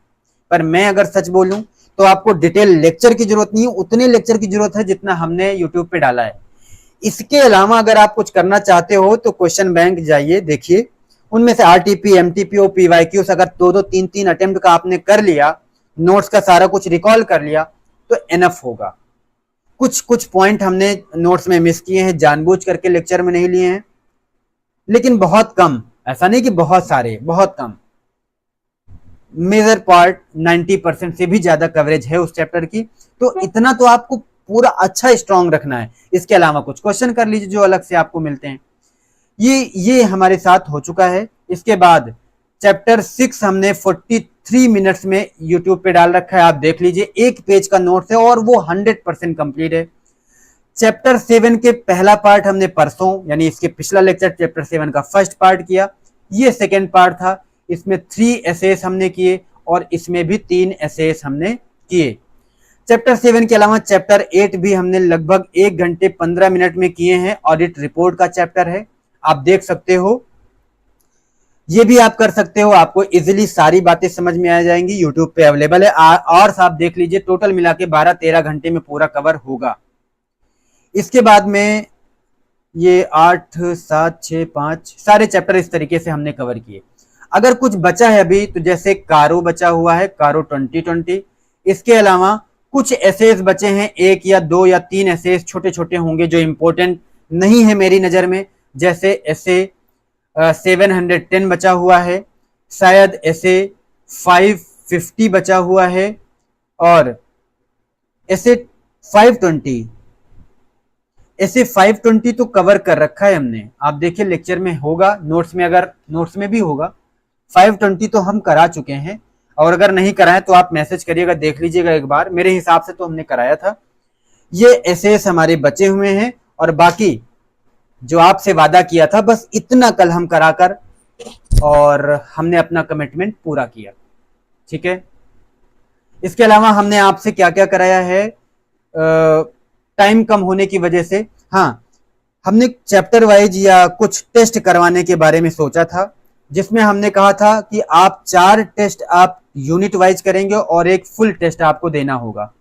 पर मैं अगर सच बोलूं तो आपको डिटेल लेक्चर की जरूरत नहीं है, उतने लेक्चर की जरूरत है जितना हमने यूट्यूब पे डाला है। इसके अलावा अगर आप कुछ करना चाहते हो तो क्वेश्चन बैंक जाइए, देखिए उनमें से आरटीपी एमटीपी पीवाईक्यूज अगर 2-2 3-3 अटेम्प्ट का आपने कर लिया, नोट्स का सारा कुछ रिकॉल कर लिया तो एनफ होगा। कुछ कुछ पॉइंट हमने नोट्स में मिस किए हैं, जानबूझ करके लेक्चर में नहीं लिए हैं, लेकिन बहुत कम, ऐसा नहीं कि बहुत सारे, बहुत कम। मेजर पार्ट 90% से भी ज्यादा कवरेज है उस चैप्टर की, तो इतना तो आपको पूरा अच्छा स्ट्रांग रखना है। इसके अलावा कुछ क्वेश्चन कर लीजिए जो अलग से आपको मिलते हैं। ये हमारे साथ हो चुका है। इसके बाद चैप्टर 6 हमने 43 मिनट्स में यूट्यूब पे डाल रखा है, आप देख लीजिए, एक पेज का नोट्स है और वो 100% कंप्लीट है। चैप्टर 7 के पहला पार्ट हमने परसों यानी इसके पिछला लेक्चर चैप्टर 7 का फर्स्ट पार्ट किया, ये सेकेंड पार्ट था। इसमें 3 एसेस हमने किए और इसमें भी 3 एसेस हमने किए। चैप्टर 7 के अलावा चैप्टर 8 भी हमने लगभग 1 घंटे 15 मिनट में किए हैं। ऑडिट रिपोर्ट का चैप्टर है, आप देख सकते हो, ये भी आप कर सकते हो, आपको इजीली सारी बातें समझ में आ जाएंगी, यूट्यूब पे अवेलेबल है। और आप देख लीजिए टोटल मिला के 12-13 घंटे में पूरा कवर होगा। इसके बाद में ये 8, 7, 6, 5 सारे चैप्टर इस तरीके से हमने कवर किए। अगर कुछ बचा है अभी तो जैसे कारो बचा हुआ है, कारो 2020, इसके अलावा कुछ एसेस बचे हैं, 1 या 2 या 3 एसेस छोटे छोटे होंगे जो इंपॉर्टेंट नहीं है मेरी नजर में, जैसे एसे 710 बचा हुआ है, शायद एसे 550 बचा हुआ है और एसे 520, ऐसे 520 तो कवर कर रखा है हमने। आप देखिए लेक्चर में होगा, नोट्स में अगर नोट्स में भी होगा 520 तो हम करा चुके हैं, और अगर नहीं कराएं तो आप मैसेज करिएगा, देख लीजिएगा एक बार। मेरे हिसाब से तो हमने कराया था। ये एसेस हमारे बचे हुए हैं, और बाकी जो आपसे वादा किया था बस इतना कल हम कराकर, और हमने अपना कमिटमेंट पूरा किया। ठीक है, इसके अलावा हमने आपसे क्या क्या कराया है, टाइम कम होने की वजह से। हाँ, हमने चैप्टर वाइज या कुछ टेस्ट करवाने के बारे में सोचा था, जिसमें हमने कहा था कि आप 4 टेस्ट आप यूनिट वाइज करेंगे और एक फुल टेस्ट आपको देना होगा,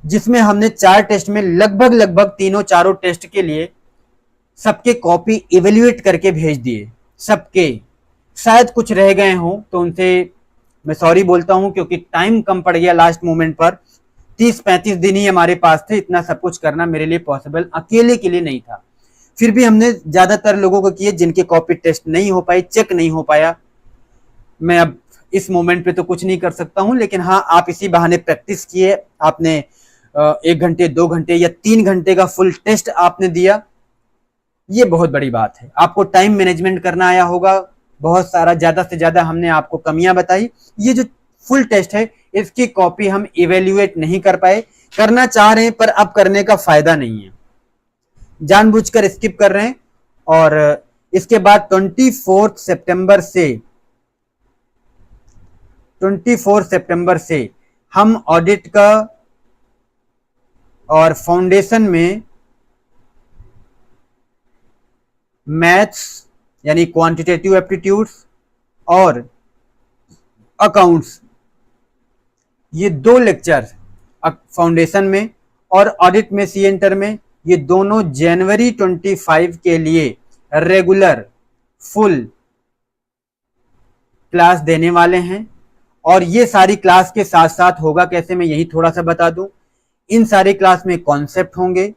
जिसमें हमने 4 टेस्ट में लगभग तीनों चारों टेस्ट के लिए सबके कॉपी इवेल्युएट करके भेज दिए सबके। शायद कुछ रह गए हों तो उनसे मैं सॉरी बोलता हूं, क्योंकि टाइम कम पड़ गया लास्ट मोमेंट पर। 30-35 दिन ही हमारे पास थे, इतना सब कुछ करना मेरे लिए पॉसिबल अकेले के लिए नहीं था। फिर भी हमने ज्यादातर लोगों को किए जिनके कॉपी टेस्ट नहीं हो पाई, चेक नहीं हो पाया। मैं अब इस मोमेंट पे तो कुछ नहीं कर सकता हूं, लेकिन हाँ, आप इसी बहाने प्रैक्टिस किए, आपने 1 घंटे 2 घंटे या 3 घंटे का फुल टेस्ट आपने दिया, ये बहुत बड़ी बात है। आपको टाइम मैनेजमेंट करना आया होगा बहुत सारा, ज्यादा से ज्यादा हमने आपको कमियां बताई। ये जो फुल टेस्ट है इसकी कॉपी हम इवेल्युएट नहीं कर पाए, करना चाह रहे हैं पर अब करने का फायदा नहीं है, जानबूझकर स्किप कर रहे हैं। और इसके बाद 24 सितंबर से हम ऑडिट का और फाउंडेशन में मैथ्स यानी क्वांटिटेटिव एप्टीट्यूड्स और अकाउंट्स, ये 2 लेक्चर फाउंडेशन में और ऑडिट में सी एंटर में, ये दोनों जनवरी 25 के लिए रेगुलर फुल क्लास देने वाले हैं। और ये सारी क्लास के साथ साथ होगा कैसे, मैं यही थोड़ा सा बता दूं। इन सारी क्लास में कॉन्सेप्ट होंगे,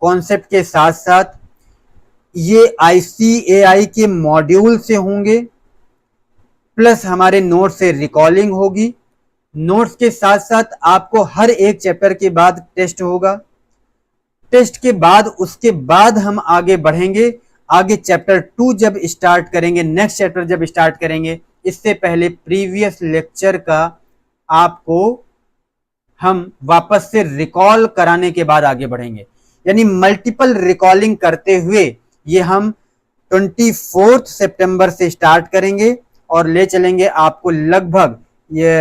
कॉन्सेप्ट के साथ साथ ये ICAI के मॉड्यूल से होंगे, प्लस हमारे नोट्स से रिकॉलिंग होगी। नोट्स के साथ साथ आपको हर एक चैप्टर के बाद टेस्ट होगा, टेस्ट के बाद उसके बाद हम आगे बढ़ेंगे। आगे चैप्टर 2 जब स्टार्ट करेंगे, नेक्स्ट चैप्टर जब स्टार्ट करेंगे, इससे पहले प्रीवियस लेक्चर का आपको हम वापस से रिकॉल कराने के बाद आगे बढ़ेंगे, यानी मल्टीपल रिकॉलिंग करते हुए ये हम 24 सितंबर से स्टार्ट करेंगे और ले चलेंगे आपको लगभग ये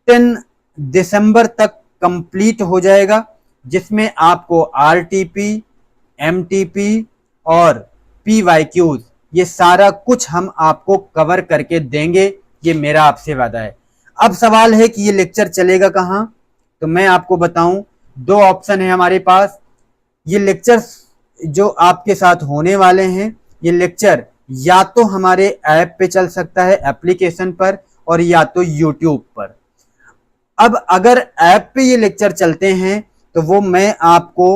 10 दिसंबर तक कंप्लीट हो जाएगा, जिसमें आपको RTP, MTP और PYQs ये सारा कुछ हम आपको कवर करके देंगे, ये मेरा आपसे वादा है। अब सवाल है कि ये लेक्चर चलेगा कहाँ, तो मैं आपको बताऊं, 2 ऑप्शन है हमारे पास। ये लेक्चर्स जो आपके साथ होने वाले हैं, ये लेक्चर या तो हमारे ऐप पे चल सकता है, एप्लीकेशन पर, और या तो यूट्यूब पर। अब अगर ऐप पे ये लेक्चर चलते हैं तो वो मैं आपको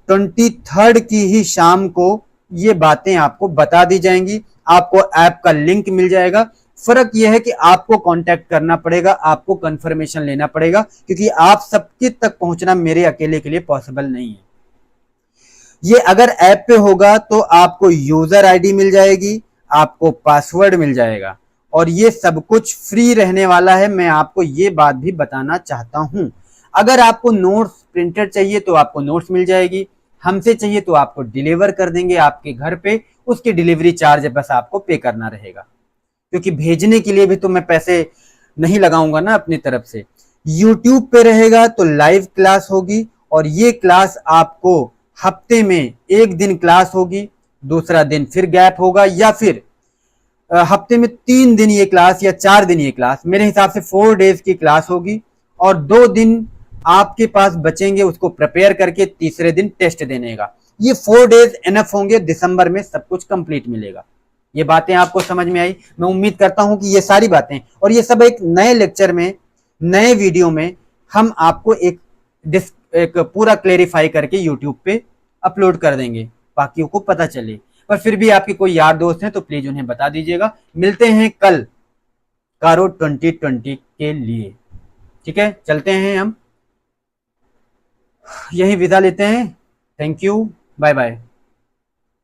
23 की ही शाम को ये बातें आपको बता दी जाएंगी, आपको ऐप का लिंक मिल जाएगा। फर्क यह है कि आपको कांटेक्ट करना पड़ेगा, आपको कंफर्मेशन लेना पड़ेगा, क्योंकि आप सबके तक पहुंचना मेरे अकेले के लिए पॉसिबल नहीं है। ये अगर ऐप पे होगा तो आपको यूजर आईडी मिल जाएगी, आपको पासवर्ड मिल जाएगा, और ये सब कुछ फ्री रहने वाला है। मैं आपको ये बात भी बताना चाहता हूं। अगर आपको नोट्स प्रिंटेड चाहिए तो आपको नोट्स मिल जाएगी, हमसे चाहिए तो आपको डिलीवर कर देंगे आपके घर पे, उसकी डिलीवरी चार्ज बस आपको पे करना रहेगा, क्योंकि भेजने के लिए भी तो मैं पैसे नहीं लगाऊंगा ना अपनी तरफ से। यूट्यूब पे रहेगा तो लाइव क्लास होगी, और ये क्लास आपको हफ्ते में 1 दिन क्लास होगी, दूसरा दिन फिर गैप होगा, या फिर हफ्ते में 3 दिन ये क्लास या 4 दिन ये क्लास, मेरे हिसाब से 4 डेज की क्लास होगी, और 2 दिन आपके पास बचेंगे उसको प्रिपेयर करके तीसरे दिन टेस्ट देने का। ये 4 डेज एनफ होंगे, दिसंबर में सब कुछ कंप्लीट मिलेगा। ये बातें आपको समझ में आई? मैं उम्मीद करता हूं कि ये सारी बातें और ये सब एक नए लेक्चर में, नए वीडियो में हम आपको एक पूरा क्लेरिफाई करके यूट्यूब पे अपलोड कर देंगे, बाकियों को पता चले। पर फिर भी आपके कोई यार दोस्त हैं तो प्लीज उन्हें बता दीजिएगा। मिलते हैं कल कारो 2020 के लिए। ठीक है, चलते हैं, हम यही विदा लेते हैं। Thank you, bye bye.